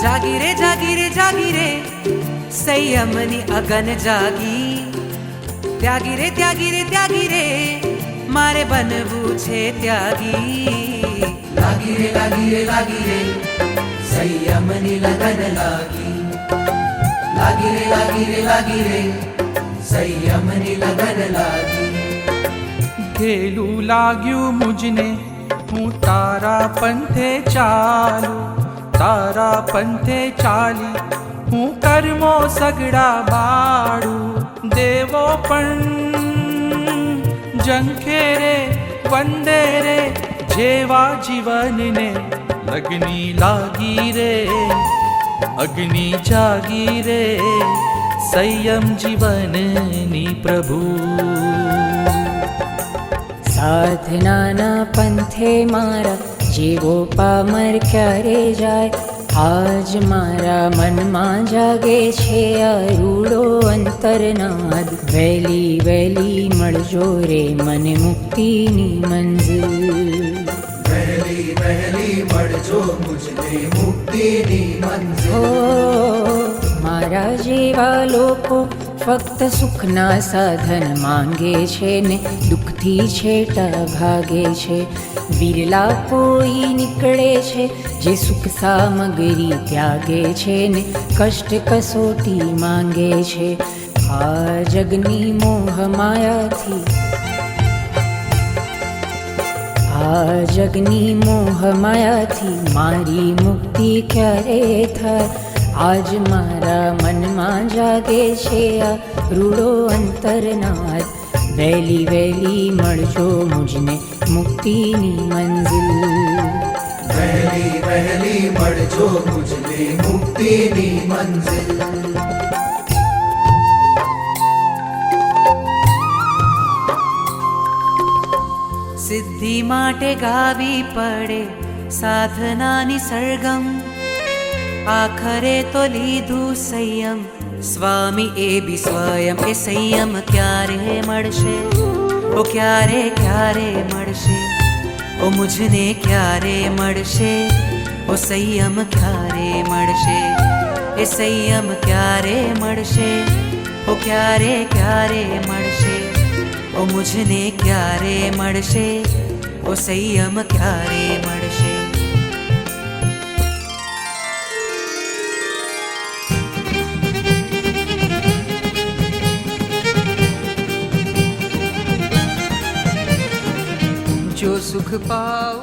जागी रे जागी रे जागी रे સંયમની અગન જાગી. ત્યાગી રે ત્યાગી રે ત્યાગી રે મારે બનવું છે ત્યાગી. લાગી રે લાગી રે લાગી રે સંયમની લગન લાગી. લાગી રે લાગી રે લાગી રે સંયમની લગન લાગી. ઘેલું લાગ્યું મુજને હું તારા પંથે ચાલું. તારા પંથે ચાલી હું કર્મો સગડા બાળું. દેવો પણ જંખે રે વંદે રે જેવા જીવનને લગની લાગી રે અગ્નિ જાગી રે સંયમ જીવનની પ્રભુ. સાધનાના પંથે મારા જેવો પામર ક્યારે જાય. આજ મારા મનમાં જાગે છે અરૂડો અંતરનાદ. વહેલી વહેલી મળજો રે મને મુક્તિની મંઝિલ. વહેલી વહેલી મળજો મુજને મુક્તિની મંઝિલ. હો મારા જેવા લોકો ફક્ત સુખના સાધન માંગે છે ને દુઃખથી છેટા ભાગે છે. વિરલા કોઈ નીકળે છે જે સુખ સામગ્રી ત્યાગે છે ને કષ્ટ કસોટી માંગે છે. આ જગની મોહ માયાથી આ જગની મોહ માયાથી મારી મુક્તિ ક્યારે થાય. આજ મારા મનમાં જાગે છે આ રૂડો અંતરનાદ. વહેલી વહેલી મળજો મુજને મુક્તિની મંઝિલ. વહેલી વહેલી મળજો મુજને મુક્તિની મંઝિલ. સિદ્ધિ માટે ગાવી પડે સાધનાની સરગમ. આખરે તો લીધું સંયમ સ્વામી એ બી સ્વયં. એ સંયમ ક્યારે મળશે ઓ ક્યારે ક્યારે મળશે ઓ મુझને ક્યારે મળશે ઓ સંયમ ક્યારે મળશે. એ સંયમ ક્યારે મળશે ઓ ક્યારે ક્યારે મળશે ઓ મુझને ક્યારે મળશે ઓ સંયમ ક્યારે મળશે. जो सुख पाऊं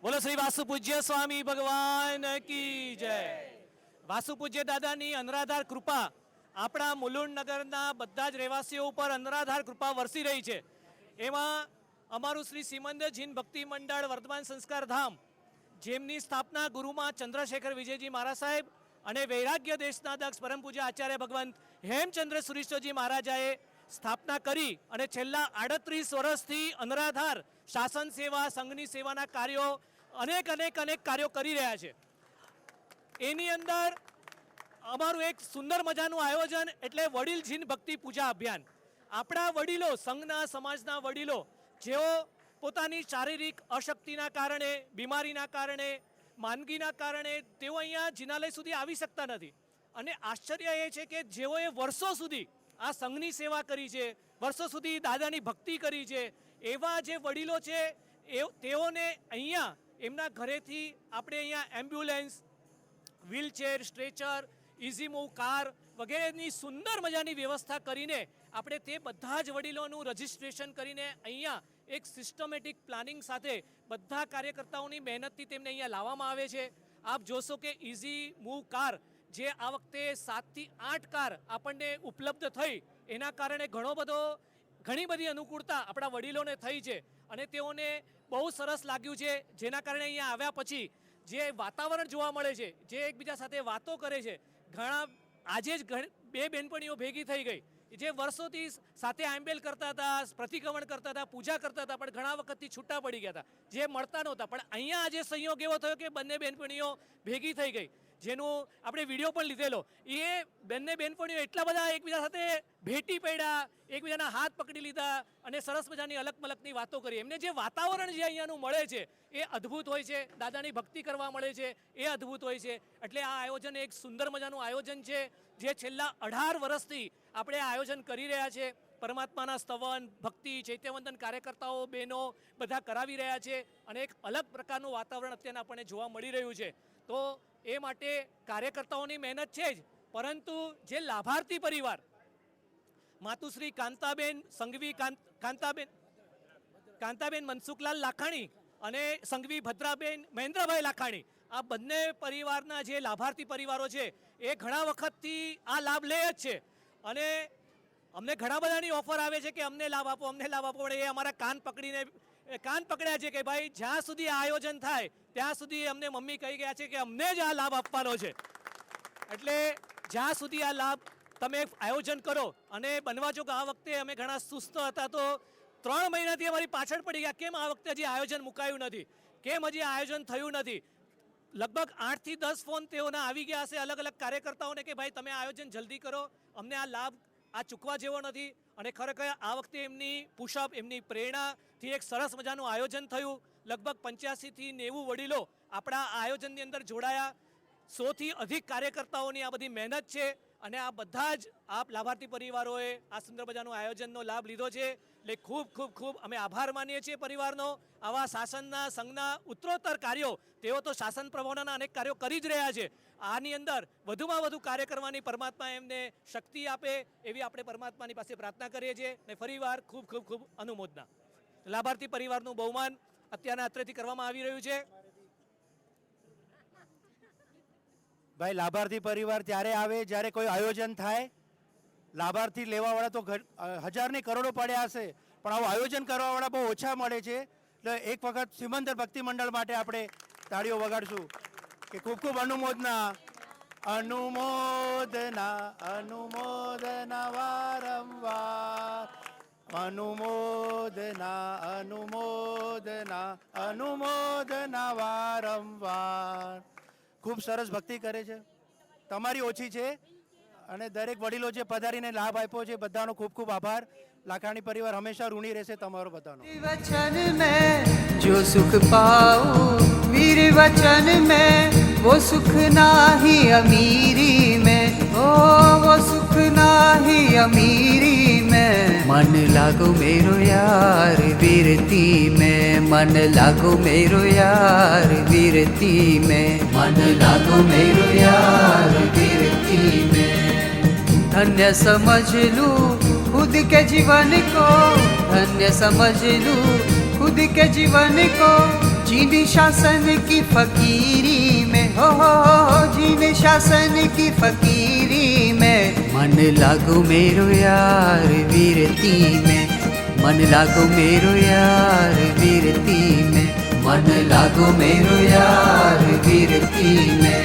બોલો શ્રી વાસુ પૂજ્ય સ્વામી ભગવાન કી જય. વાસુ પૂજ્ય દાદાની અનરાધાર કૃપા આપણા મુલુંડ નગરના બધા જ રહેવાસીઓ ઉપર અનરાધાર કૃપા વરસી રહી છે. એમાં અમારું શ્રી સિમંદર જીન ભક્તિ મંડળ વર્તમાન સંસ્કાર ધામ, જેમની સ્થાપના ગુરુમાં ચંદ્રશેખર વિજયજી મહારાજ સાહેબ અને વૈરાગ્ય દેશના દક્ષ પરમ પૂજ્ય આચાર્ય ભગવાન હેમચંદ્ર સુરીશ્વરજી મહારાજાએ સ્થાપના કરી અને છેલ્લા 38 વર્ષથી અનરાધાર શાસન સેવા સંઘની સેવાના કાર્યો અનેક કાર્યો કરી રહ્યા છે. એની અંદર અમારું એક સુંદર મજાનું આયોજન એટલે વડીલ જીન ભક્તિ પૂજા અભિયાન. આપણા વડીલો, સંઘના સમાજના વડીલો, જેઓ પોતાની શારીરિક અશક્તિના કારણે, બીમારીના કારણે, માંદગીના કારણે તેઓ અહીંયા જિનાલય સુધી આવી શકતા નથી. અને આશ્ચર્ય એ છે કે જેઓએ વર્ષો સુધી આ સંઘની સેવા કરી છે, વર્ષો સુધી દાદાની ભક્તિ કરી છે, એવા જે વડીલો છે તેઓને અહીંયા એમના ઘરેથી આપણે અહીંયા ambulance, wheelchair, stretcher, easy move car વગેરેની સુંદર મજાની વ્યવસ્થા કરીને આપણે તે બધા જ વડીલોનું રજિસ્ટ્રેશન કરીને અહીંયા એક સિસ્ટમેટિક પ્લાનિંગ સાથે બધા કાર્યકર્તાઓની મહેનતથી તેમને અહીંયા લાવવામાં આવે છે. આપ જોશો કે ઇઝી મૂવ કાર જે આ વખતે 7 થી 8 કાર આપણને ઉપલબ્ધ થઈ, એના કારણે ઘણી બધી અનુકૂળતા આપણા વડીલોને થઈ છે અને તેઓને બહુ સરસ લાગ્યું છે. જેના કારણે અહીંયા આવ્યા પછી જે વાતાવરણ જોવા મળે છે, જે એકબીજા સાથે વાતો કરે છે, આજે જ બે બહેનપણીઓ ભેગી થઈ ગઈ જે વર્ષોથી સાથે આંબેલ કરતા હતા, પ્રતિક્રમણ કરતા હતા, પૂજા કરતા હતા, પણ ઘણા વખતથી છૂટા પડી ગયા હતા, જે મળતા નહોતા. પણ અહીંયા આજે સંયોગ એવો થયો કે બંને બહેનપણીઓ ભેગી થઈ ગઈ. જેનું આપણે વિડીયો પણ લીધેલો, એ બંને બહેનપણીઓ એટલા બધા એકબીજા સાથે ભેટી પડ્યા, એકબીજાના હાથ પકડી લીધા અને સરસ મજાની અલગ મલકની વાતો કરી. એમને જે વાતાવરણ જે અહીંયાનું મળે છે એ અદ્ભુત હોય છે, દાદાની ભક્તિ કરવા મળે છે એ અદ્ભુત હોય છે. એટલે આ આયોજન એક સુંદર મજાનું આયોજન છે, જે છેલ્લા 18 વર્ષથી આપણે આ આયોજન કરી રહ્યા છે. પરમાત્માના સ્તવન, ભક્તિ, ચૈત્યવંદન કાર્યકર્તાઓ, બહેનો બધા કરાવી રહ્યા છે અને એક અલગ પ્રકારનું વાતાવરણ અત્યારે આપણને જોવા મળી રહ્યું છે. તો એ માટે કાર્યકર્તાઓની મહેનત છે જ, પરંતુ જે લાભાર્થી પરિવાર માતુશ્રી કાંતાબેન સંઘવી કાંતાબેન મનસુખલાલ લાખાણી અને સંઘવી ભદ્રાબેન મહેન્દ્રભાઈ લાખાણી, આ બંને પરિવારના જે લાભાર્થી પરિવારો છે એ ઘણા વખતથી આ લાભ લે જ છે. અને અમને ઘણા બધાની ઓફર આવે છે કે અમને લાભ આપો, અમને લાભ આપો, પણ એ અમારા કાન પકડ્યા છે કે ભાઈ જ્યાં સુધી આ આયોજન થાય ત્યાં સુધી અમને મમ્મી કહી ગયા છે કે અમને જ આ લાભ આપવાનો છે. એટલે જ્યાં સુધી આ લાભ તમે આયોજન કરો. અને બનવા જો આ વખતે અમે ઘણા સુસ્ત હતા, તો 3 મહિનાથી અમારી પાછળ પડી ગયા, કેમ આ વખતે હજી આયોજન મુકાયું નથી, કેમ હજી આયોજન થયું નથી. લગભગ 8 થી 10 ફોન તેઓના આવી ગયા હશે અલગ અલગ કાર્યકર્તાઓને કે ભાઈ તમે આયોજન જલ્દી કરો, અમને આ લાભ આ ચૂકવા જેવો નથી. અને ખરેખર આ વખતે એમની પુશઅપ, એમની પ્રેરણાથી એક સરસ મજાનું આયોજન થયું. લગભગ 85 થી 90 વડીલો આપણા આયોજનની અંદર જોડાયા. 100 થી અધિક કાર્યકર્તાઓની આ બધી મહેનત છે અને આ બધા જ આપ લાભાર્થી પરિવારોએ આ સુંદર મજાનું આયોજનનો લાભ લીધો છે. એટલે ખૂબ ખૂબ ખૂબ અમે આભાર માનીએ છીએ પરિવારનો. આવા શાસનના સંઘના ઉત્તરોત્તર કાર્યો, તેઓ તો શાસન પ્રભાવના અનેક કાર્યો કરી જ રહ્યા છે. આની અંદર વધુમાં વધુ કાર્ય કરવાની પરમાત્મા એમને શક્તિ આપે એવી આપણે પરમાત્માની પાસે પ્રાર્થના કરીએ છીએ. અને ફરીવાર ખૂબ ખૂબ ખૂબ અનુમોદના. લાભાર્થી પરિવારનું બહુમાન અત્યારના અત્રેથી કરવામાં આવી રહ્યું છે. ભાઈ, લાભાર્થી પરિવાર ત્યારે આવે જ્યારે કોઈ આયોજન થાય. લાભાર્થી લેવાવાળા તો હજારની કરોડો પડ્યા હશે, પણ આવું આયોજન કરવાવાળા બહુ ઓછા મળે છે. એટલે એક વખત સિમંદર ભક્તિ મંડળ માટે આપણે તાળીઓ વગાડશું કે ખૂબ ખૂબ અનુમોદના, અનુમોદના, અનુમોદના વારંવાર, અનુમોદના, અનુમોદના, અનુમોદના વારંવાર. ખૂબ સરસ ભક્તિ કરે છે, તમારી ઓછી છે. અને દરેક વડીલો જે પધારીને લાભ આપ્યો છે બધાનો ખૂબ ખૂબ આભાર. લાખાણી પરિવાર હંમેશા ઋણી રહેશે તમારો બધાનો. वचन में जो सुख पाऊं, वीर वचन में वो सुख नाही अमीरी में, ओ वो सुख नाही अमीरी में. मन लागो मेरो यार वीरती में, मन लागो मेरो यार वीरती में, मन लागो मेरो यार वीरती में. धन्य समझ लूं खुद के जीवन को, धन्य समझ लूं खुद के जीवन को. जीन शासन की फकीरी में, हो जीन शासन की फकीरी में. मन लागो मेरो यार वीरती में, मन लागो मेरो यार वीरती में, मन लागो मेरो यार वीरती में.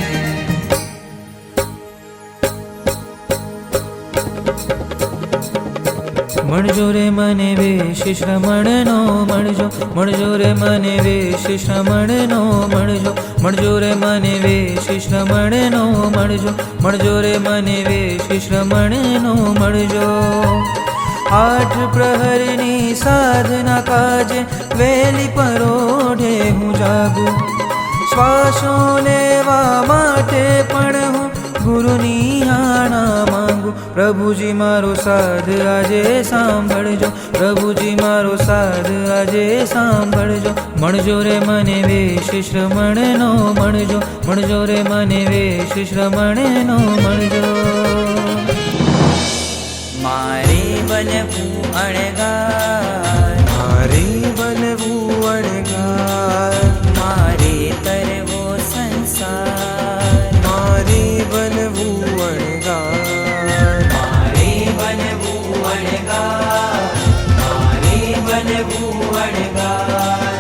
મળજો રે મને વેશ શ્રમણનો મળજો, મળજો રે મને વેશ શ્રમણનો મળજો, મળજો રે મને વેશ શ્રમણનો મળજો, મળજો રે મને વેશ શ્રમણનો મળજો. 8 પ્રહરની સાધના કાજે વેલી પરોઢે હું જાગું, શ્વાસો લેવા માટે પણ હું ગુરુની આણા માંગુ. પ્રભુજી મારો સાધ આજે સાંભળજો, પ્રભુજી મારો સાધ આજે સાંભળજો. મળજો રે મને વેશ શ્રમણનો મળજો, મળજો રે મને વેશ શ્રમણનો મળજો. મારે બનવું અણગાર, મારે બનવું અણગાર, મારે તરવો સંસાર, મારે બનવું અણગાર, મારે બનવું અણગાર, મારે બનવું અણગાર,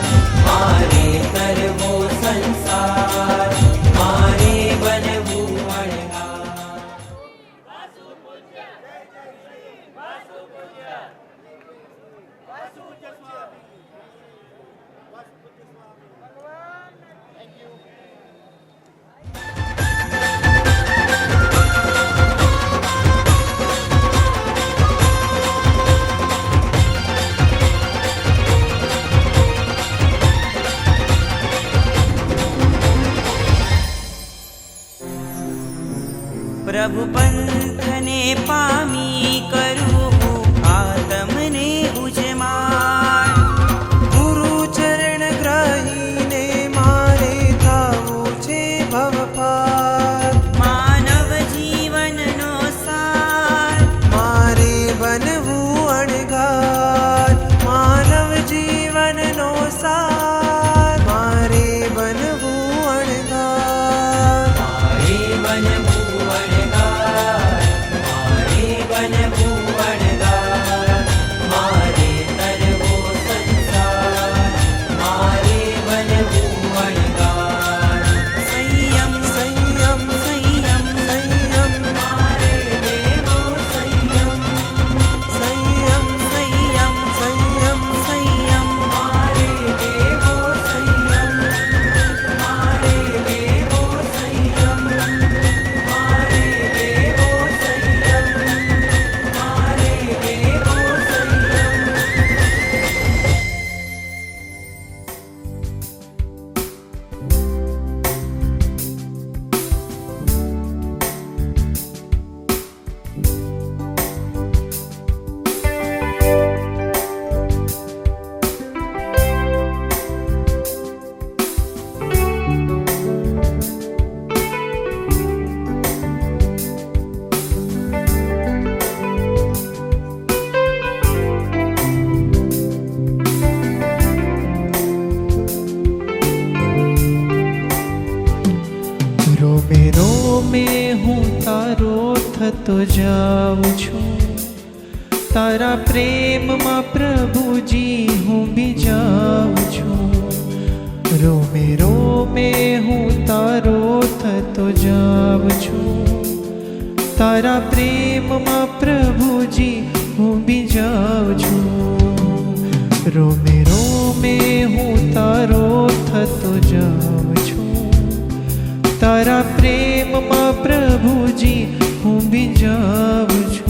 મારે તરવો સંસાર, મારે બનવું અણગાર. પ્રભુ પંથને પામી કરું આત્મને ઉજમાર. ગુરુ ચરણ ગ્રહીને મારે થાવું છે ભવપાર. માનવ જીવનનો સાર મારે બનવું અણગાર. માનવ જીવનનો સાર મારે બનવું અણગાર. મારે બનવું અણગાર. મારે બનવું અણગાર. મારે તરવો સંસાર. મારે બનવું અણગાર. સંયમ સંયમ સંયમ સંયમ મારે દેવો સંયમ. સંયમ સંયમ સંયમ સંયમ મારે દેવો સંયમ. મારે દેવો સંયમ. મારે દેવો સંયમ. મારે દેવો સંયમ. રોમે રોમે હું તારો થતો જાઉં છું. તારા પ્રેમમાં પ્રભુજી હું બીજાઉં છું. રોમે રોમે હું તારો થતો જાઉં છું. તારા પ્રેમમાં પ્રભુજી હું બીજાઉં છું. રોમે રોમે હું તારો થતો જાઉં છું. તારા પ્રેમમાં પ્રભુજી હું બીજાઉં છું.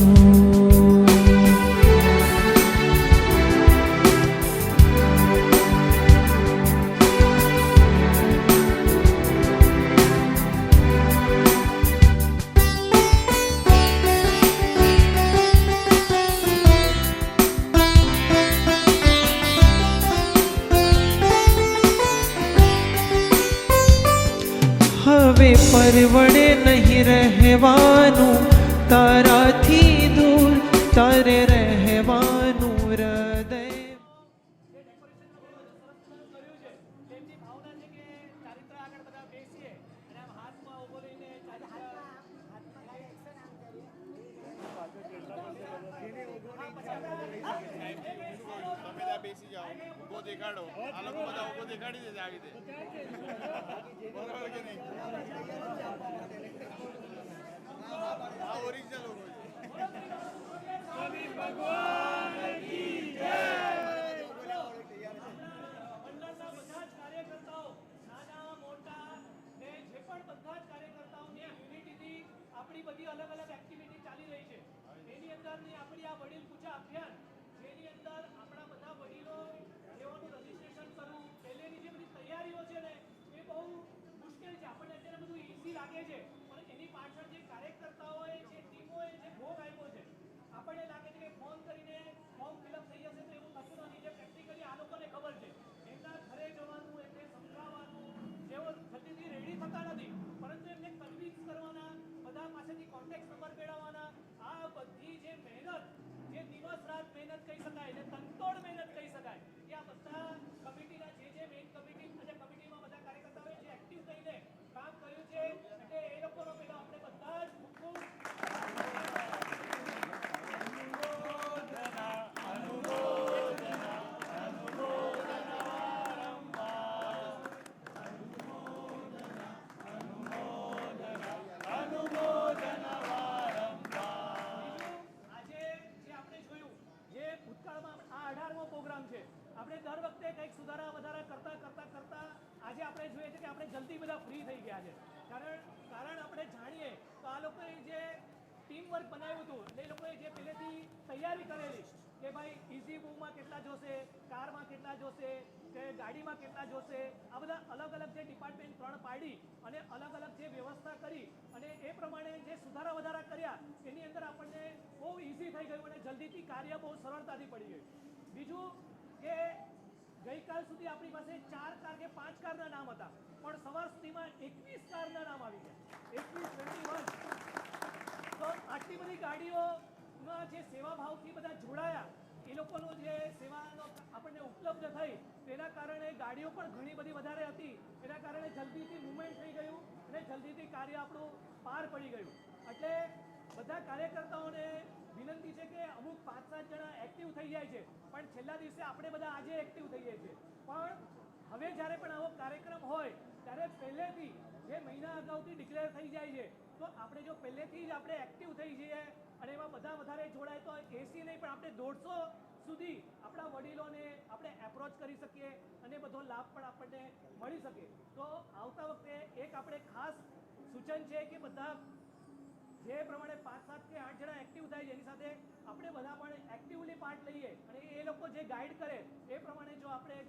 હવે પરવડે નહીં રહેવાનું તારાથી દૂર. તારે રહેવાનું હૃદય. બેસી જાઓ, ઉભો દેખાડો. આ લોકો બધા ઉભો દેખાડી દેશે આવી રીતે. બરાબર કે નહીં? આ ઓરિજિનલ લોકો છે. આપણી બધી અલગ અલગ એક્ટિવિટી ચાલી રહી છે. એની અંદરની આપણી આ વડીલ પૂજા અભિયાન, જેની અંદર આપણા બધા વડીલો લેવાનું રજીસ્ટ્રેશન કરવું, પહેલેની જે બધી તૈયારીઓ છે ને એ બહુ મુશ્કેલ છે. આપણને અત્યારે બધું ઈઝી લાગે છે, પણ એની પાછળ જે કાર્યકર્તાઓએ જે ટીમોએ જે ભોગ આપ્યો છે, આપણને લાગે છે કે ફોન કરીને ફોર્મ ફિલઅપ થઈ જશે તો એવું થતું નથી. જે પ્રેક્ટિકલી આ લોકોને ખબર છે, એમના ઘરે જવાનું, એમને સમજાવવાનું, જેઓ જલ્દીથી રેડી થતા નથી, પરંતુ એમને કન્વિન્સ કરવાના, બધા પાસેથી કોન્ટેક્ટ નંબર મેળવવાના, આ બધી જે મહેનત, જે દિવસ રાત મહેનત કહી શકાય, એને તનતોડ મહેનત કહી શકાય, કે આ બધા કમિટીના જે મેઇન કમિટી અને કમિટીમાં બધા કાર્યકર્તાઓએ જે એક્ટિવ થઈને કામ કર્યું છે, એટલે એ લોકોનો પહેલા આપણે બધા જ ખૂબ પ્રોગ્રામ છે. આપણે દર વખતે કંઈક સુધારા વધારા કરતા આજે આપણે જોઈએ છે કે આપણે જલ્દી બધા ફ્રી થઈ ગયા છે. કારણ આપણે જાણીએ તો આ લોકોએ જે ટીમ વર્ક બનાવ્યું હતું, એ લોકોએ જે પહેલેથી તૈયારી કરેલી કે ભાઈ ઇઝી મૂવમાં કેટલા જોશે, કારમાં કેટલા જોશે, કે ગાડીમાં કેટલા જોશે, આ બધા અલગ અલગ જે ડિપાર્ટમેન્ટ 3 પાડી અને અલગ અલગ જે વ્યવસ્થા કરી અને એ પ્રમાણે જે સુધારા વધારા કર્યા એની અંદર આપણને બહુ ઇઝી થઈ ગયું અને જલ્દીથી કાર્ય બહુ સરળતાથી પડી ગયું. બીજું કે ગઈકાલ સુધી આપણી પાસે 4 કાર કે 5 કારના નામ હતા, પણ સવાર સુધીમાં 21 કારના નામ આવી ગયા. 21 તો આટલી બધી ગાડીઓમાં જે સેવાભાવથી બધા જોડાયા, એ લોકોનો જે સેવાનો આપણને ઉપલબ્ધ થઈ તેના કારણે ગાડીઓ પણ ઘણી બધી વધારે હતી, એના કારણે જલ્દીથી મૂવમેન્ટ થઈ ગયું અને જલ્દીથી કાર્ય આપણું પાર પડી ગયું. એટલે બધા કાર્યકર્તાઓને વિનંતી છે કે અમુક 5-7 જણા એક્ટિવ થઈ જાય છે, પણ છેલ્લા દિવસે આપણે બધા આજે એક્ટિવ થઈએ છીએ. પણ હવે જ્યારે પણ આવો કાર્યક્રમ હોય ત્યારે પહેલેથી જે મહિના અગાઉથી ડિક્લેર થઈ જાય છે, તો આપણે જો પહેલેથી જ આપણે એક્ટિવ થઈ જઈએ અને એમાં બધા વધારે જોડાય તો 80 નહીં પણ આપણે 150 સુધી આપણા વડીલોને આપણે એપ્રોચ કરી શકીએ અને બધો લાભ પણ આપણને મળી શકે. તો આવતા વખતે એક આપણે ખાસ સૂચન છે કે બધા જે પ્રમાણે 5-7 કે 8 જણા એક્ટિવ થાય છે એની સાથે આપણે બધા પણ એક્ટિવલી પાર્ટ લઈએ અને એ લોકો જે ગાઈડ કરે એ પ્રમાણે જો આપણે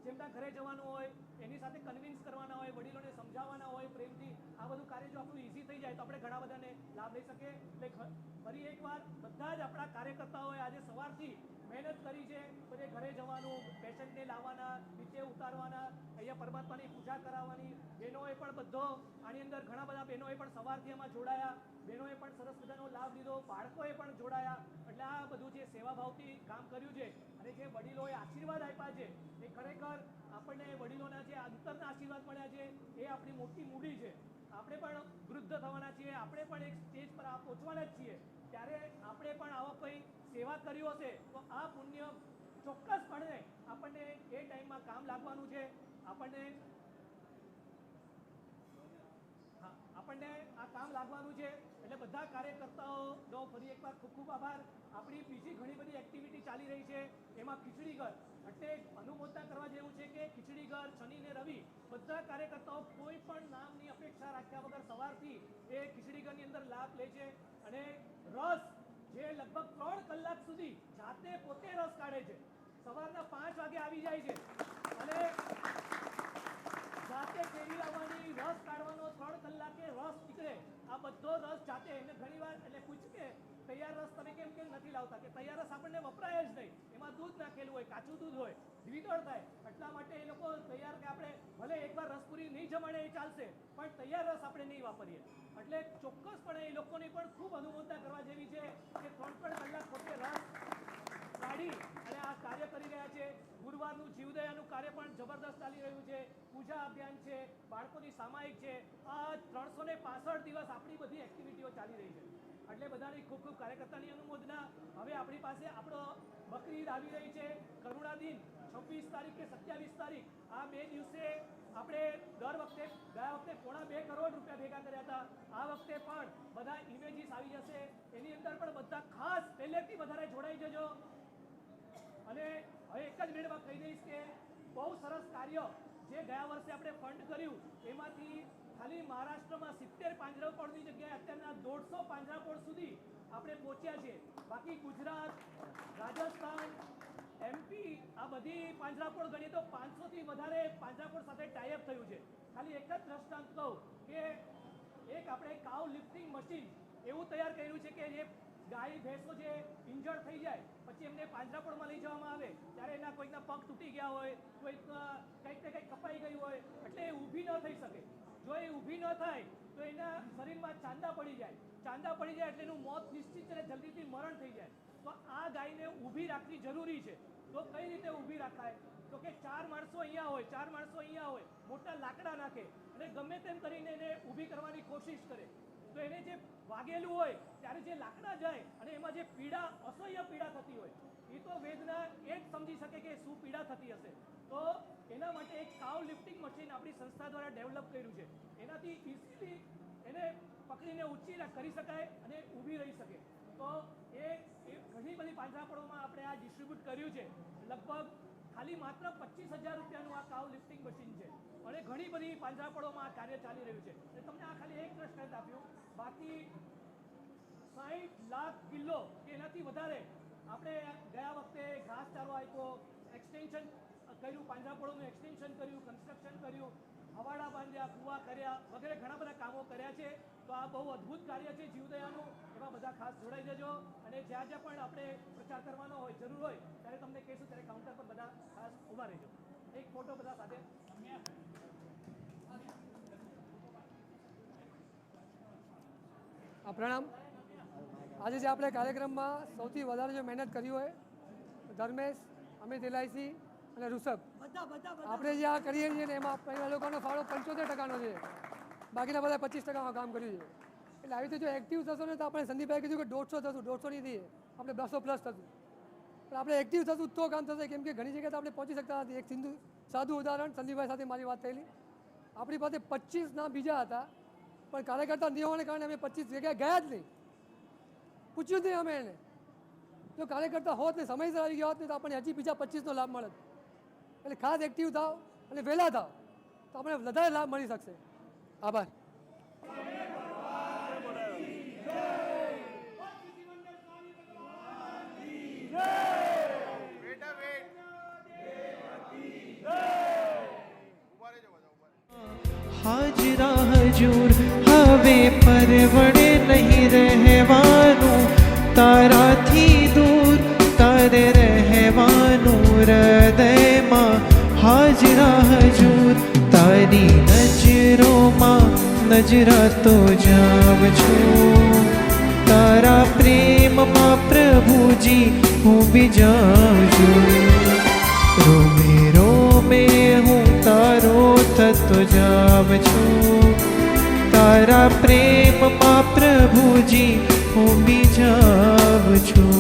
જેમના ઘરે જવાનું હોય, એની સાથે કન્વિન્સ કરવાના હોય, વડીલોને સમજાવવાના હોય પ્રેમથી, આ બધું કાર્ય જો આપણું ઇઝી થઈ જાય તો આપણે ઘણા બધાને લાભ લઈ શકીએ. એટલે ફરી એકવાર બધા જ આપણા કાર્યકર્તાઓએ આજે સવારથી મહેનત કરી છે. બધે ઘરે જવાનું, પેશન્ટને લાવવાના, નીચે ઉતારવાના, અહીંયા પરમાત્માની પૂજા કરાવવાની, બહેનોએ પણ બધો આની અંદર ઘણા બધા બહેનોએ પણ સવારથી એમાં જોડાયા, બહેનોએ પણ સરસ મજાનો લાભ લીધો, બાળકોએ પણ જોડાયા. એટલે આ બધું જે સેવાભાવથી કામ કર્યું છે અને જે વડીલોએ આશીર્વાદ આપ્યા છે એ ખરેખર આપણને વડીલોના જે અંતરના આશીર્વાદ મળ્યા છે એ આપણી મોટી મૂડી છે. આપણે પણ વૃદ્ધ થવાના છીએ, આપણે પણ એક સ્ટેજ પર પહોંચવાના જ છીએ, ત્યારે આપણે પણ આવો કોઈ સેવા કર્યું હશે તો આ પુણ્ય ચોક્કસપણે આપણને એ ટાઈમમાં કામ લાગવાનું છે. આપણને આ કામ લાગવાનું છે. એટલે બધા કાર્યકર્તાઓનો ફરી એકવાર ખૂબ ખૂબ આભાર. આપણી બીજી ઘણી બધી એક્ટિવિટી ચાલી રહી છે, એમાં ખીચડી ઘર, એટલે અનુમોદના કરવા જેવું છે કે ખીચડી ઘર શનિ ને રવિ બધા કાર્યકર્તાઓ કોઈ પણ નામની અપેક્ષા રાખ્યા વગર સવારથી એ ખીચડી ઘરની અંદર લાભ લે છે. અને રસ જે લગભગ 3 કલાક સુધી જાતે પોતે રસ કાઢે છે, સવારના 5 વાગે આવી જાય છે અને જાતે કેરી લાવવાની, રસ કાઢવાનો, 3 કલાકે રસ નીકળે, આ બધો રસ જાતે. એને ઘણી વાર એટલે પૂછ કે તૈયાર રસ તમે કેમ નથી લાવતા, કે તૈયાર રસ આપણને વપરાય જ નહીં, એમાં દૂધ નાખેલું હોય, કાચું દૂધ હોય, દ્વિદળ થાય, એટલા માટે એ લોકો તૈયાર કે આપણે ભલે એકવાર રસપુરી નહીં જમાડે એ ચાલશે, પણ તૈયાર રસ આપણે નહીં વાપરીએ. એટલે ચોક્કસપણે એ લોકોની પણ ખૂબ અનુમોદના કરવા જેવી છે કે 3 કલાક પોતે રસ કાઢી અને આ કાર્ય કરી રહ્યા છે. ગુરુવારનું જીવદયાનું કાર્ય પણ જબરદસ્ત ચાલી રહ્યું છે, પૂજા અભિયાન છે, બાળકોની સામાયિક છે. આ 365 દિવસ આપણી બધી એક્ટિવિટીઓ ચાલી રહી છે. એટલે બધાની ખૂબ ખૂબ કાર્યકર્તાની અનુમોદના. હવે આપણી પાસે આપણો બકરી ઈદ આવી રહી છે, કરુણા દિન 26 તારીખ કે 27 તારીખ, આ 2 દિવસે આપણે દર વખતે ગયા વખતે 2.5 કરોડ રૂપિયા ભેગા કર્યા હતા. આ વખતે પણ બધા ઇમેજીસ આવી જશે, એની અંદર પણ બધા ખાસ પહેલેથી વધારે જોડાઈ જજો. અને હવે એક જ મિનિટમાં કહી દઈશ કે બહુ સરસ કાર્ય જે ગયા વર્ષે આપણે ફંડ કર્યું એમાંથી ખાલી મહારાષ્ટ્રમાં 70 પાંજરાપોળની જગ્યાએ અત્યારના 150 પાંજરાપોળ સુધી આપણે પહોંચ્યા છીએ. બાકી ગુજરાત, રાજસ્થાન, MP આ બધી પાંજરાપોળ ગણીએ તો 500થી વધારે પાંજરાપોળ સાથે ટાઈઅપ થયું છે. ખાલી એક જ દ્રષ્ટાંત કહું કે એક આપણે કાઉ લિફ્ટિંગ મશીન એવું તૈયાર કર્યું છે કે જે ગાય ભેંસો જે ઇન્જર્ડ થઈ જાય પછી એમને પાંજરાપોળમાં લઈ જવામાં આવે ત્યારે એના કોઈકના પગ તૂટી ગયા હોય, કોઈક કંઈક ને કંઈક કપાઈ ગયું હોય, એટલે એ ઊભી ન થઈ શકે. જો એ ઊભી ન થાય તો એના શરીરમાં ચાંદા પડી જાય, ચાંદા પડી જાય એટલે એનું મોત નિશ્ચિત છે, જલ્દીથી મરણ થઈ જાય. તો આ ગાયને ઊભી રાખવી જરૂરી છે. તો કઈ રીતે ઊભી રાખાય? તો કે 4 માણસો અહીંયા હોય, 4 માણસો અહીંયા હોય, મોટા લાકડા નાખે અને ગમે તેમ કરીને એને ઊભી કરવાની કોશિશ કરે. તો એને જે વાગેલું હોય ત્યારે જે લાકડા જાય અને એમાં જે પીડા, અસહ્ય પીડા થતી હોય, એ તો વેદના એ જ સમજી શકે કે શું પીડા થતી હશે. તો એના માટે એક કાઉ લિફ્ટિંગ મશીન આપણી સંસ્થા દ્વારા ડેવલપ કર્યું છે. એનાથી ઇઝીલી એને પકડીને ઊંચી કરી શકાય અને ઊભી રહી શકે. તો એ ઘણી બધી પાંજરાપોળોમાં આપણે આ ડિસ્ટ્રીબ્યુટ કર્યું છે. લગભગ ખાલી માત્ર 25,000 રૂપિયાનું આ કાઉ લિફ્ટિંગ મશીન છે અને ઘણી બધી પાંજરાપોળોમાં આ કાર્ય ચાલી રહ્યું છે. એટલે તમને આ ખાલી એક દ્રષ્ટાંત આપ્યું. બાકી 60 લાખ કિલો કે એનાથી વધારે આપણે ગયા વખતે ઘાસચારો આપ્યો, એક્સટેન્શન કર્યું, પાંજરાપોળોનું એક્સટેન્શન કર્યું, કન્સ્ટ્રક્શન કર્યું, હવાડા બાંધ્યા, કૂવા કર્યા વગેરે ઘણા બધા કામો કર્યા છે. તો આ બહુ અદ્ભુત કાર્ય છે જીવદયાનું. એમાં બધા ખાસ જોડાઈ જજો અને જ્યાં જ્યાં પણ આપણે પ્રચાર કરવાનો હોય, જરૂર હોય ત્યારે તમને કહીશું, ત્યારે કાઉન્ટર પર બધા ખાસ ઊભા રહેજો. એક ફોટો બધા સાથે. પ્રણામ. આજે જે આપણે કાર્યક્રમમાં સૌથી વધારે જે મહેનત કરી હોય ધર્મેશ, અમિત એલઆઈસી અને ઋષભ, આપણે જે આ કરીએ છીએ ને એમાં એ લોકોનો ફાળો 75% છે, બાકીના બધા 25% કામ કર્યું છે. એટલે આવી રીતે જો એક્ટિવ થશો ને તો આપણે સંદીપભાઈ કીધું કે 150 થશું, 150 નહીં થઈએ, આપણે 200 પ્લસ થશું. પણ આપણે એક્ટિવ થશું તો કામ થશે, કેમ કે ઘણી જગ્યાએ આપણે પહોંચી શકતા નથી. એક સાદું ઉદાહરણ, સંદીપભાઈ સાથે મારી વાત થયેલી. આપણી પાસે 25 નામ બીજા હતા, પણ કાર્યકર્તા ન હોવાને કારણે અમે 25 જગ્યાએ ગયા જ નહીં, પૂછ્યું જ નહીં અમે એને. જો કાર્યકર્તા હોત ને સમયસર આવી ગયા હોત ને તો આપણને હજી બીજા 25નો લાભ મળત. એટલે ખાસ એક્ટિવ થાવ અને વહેલા થાવ તો આપણે વધારે લાભ મળી શકશે. આભાર. હાજરા હજૂર હવે પરવડે નહીં રહેવાનું, તારાથી દૂર તારે રહેવાનું હૃદયમાં. હાજરા હજૂર તારી નજરોમાં નજરાતો જાઉં છું, તારા પ્રેમમાં પ્રભુજી હું બી જાઉં છું. રોમે રોમે હું તારો થતો જાઉં છું, તારા પ્રેમમાં પ્રભુજી હું બી જાઉં છું.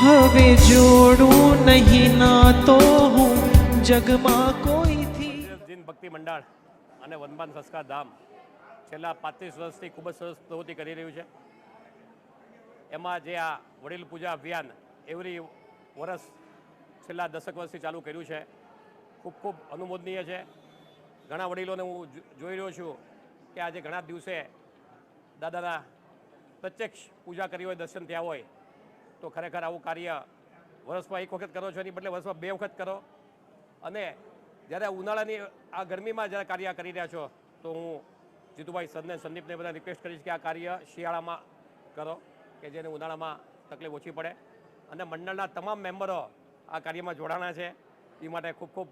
હવે જોડું નહીં ના તો હું જગમાં કોઈથી. જૈન ભક્તિ મંડળ અને વનમાન સંસ્કાર ધામ છેલ્લા 35 વર્ષથી ખૂબ જ સરસ પ્રવૃત્તિ કરી રહ્યું છે. એમાં જે આ વડીલ પૂજા અભિયાન એવરી વર્ષ છેલ્લા 10 વર્ષથી ચાલુ કર્યું છે, ખૂબ ખૂબ અનુમોદનીય છે. ઘણા વડીલોને હું જોઈ રહ્યો છું કે આજે ઘણા દિવસે દાદાના પ્રત્યક્ષ પૂજા કરી હોય, દર્શન થયા હોય, તો ખરેખર આવું કાર્ય વર્ષમાં 1 વખત કરો છો, એની બદલે વર્ષમાં 2 વખત કરો. અને જ્યારે ઉનાળાની આ ગરમીમાં જ્યારે કાર્ય કરી રહ્યા છો, તો હું જીતુભાઈ સરને, સંદીપને બધા રિક્વેસ્ટ કરીશ કે આ કાર્ય શિયાળામાં કરો, કે જેને ઉનાળામાં તકલીફ ઓછી પડે. અને મંડળના તમામ મેમ્બરો આ કાર્યમાં જોડાણા છે, એ માટે ખૂબ ખૂબ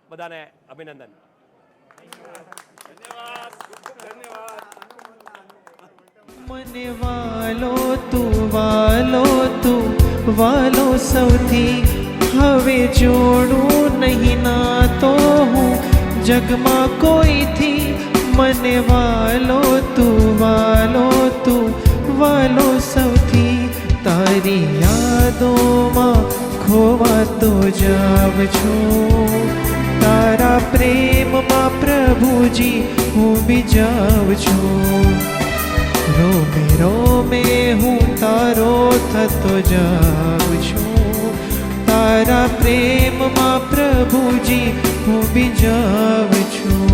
બધાને અભિનંદન. મને વાલો તું વાલો સૌથી, હવે જોડું નહીં ના તો હું જગમાં કોઈથી. મને વાલો તું વાલો સૌથી, તારી યાદોમાં ખોવાતો જાઉં છું, તારા પ્રેમમાં પ્રભુજી હું બી જાઉં છું. રોમે રોમે હું તારો થતો જાઉં છું, તારા પ્રેમમાં પ્રભુજી હું બી જાઉં છું.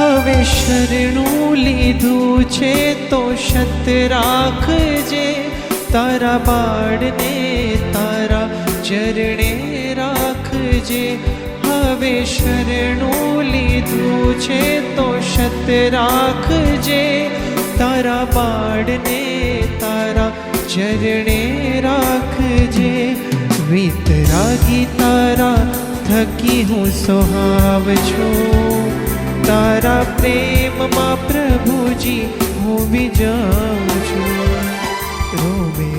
હવે શરણું લીધું છે તો સત રાખજે, તારા બાળને તારા ચરણે રાખજે. હવે શરણું લીધું છે તો સત્ય રાખજે, તારા બાળને તારા ચરણે રાખજે, વિતરાગી તારા થકી હું સુહાવ છું, તારા પ્રેમમાં પ્રભુજી હું બી જાઉં છું. રોમે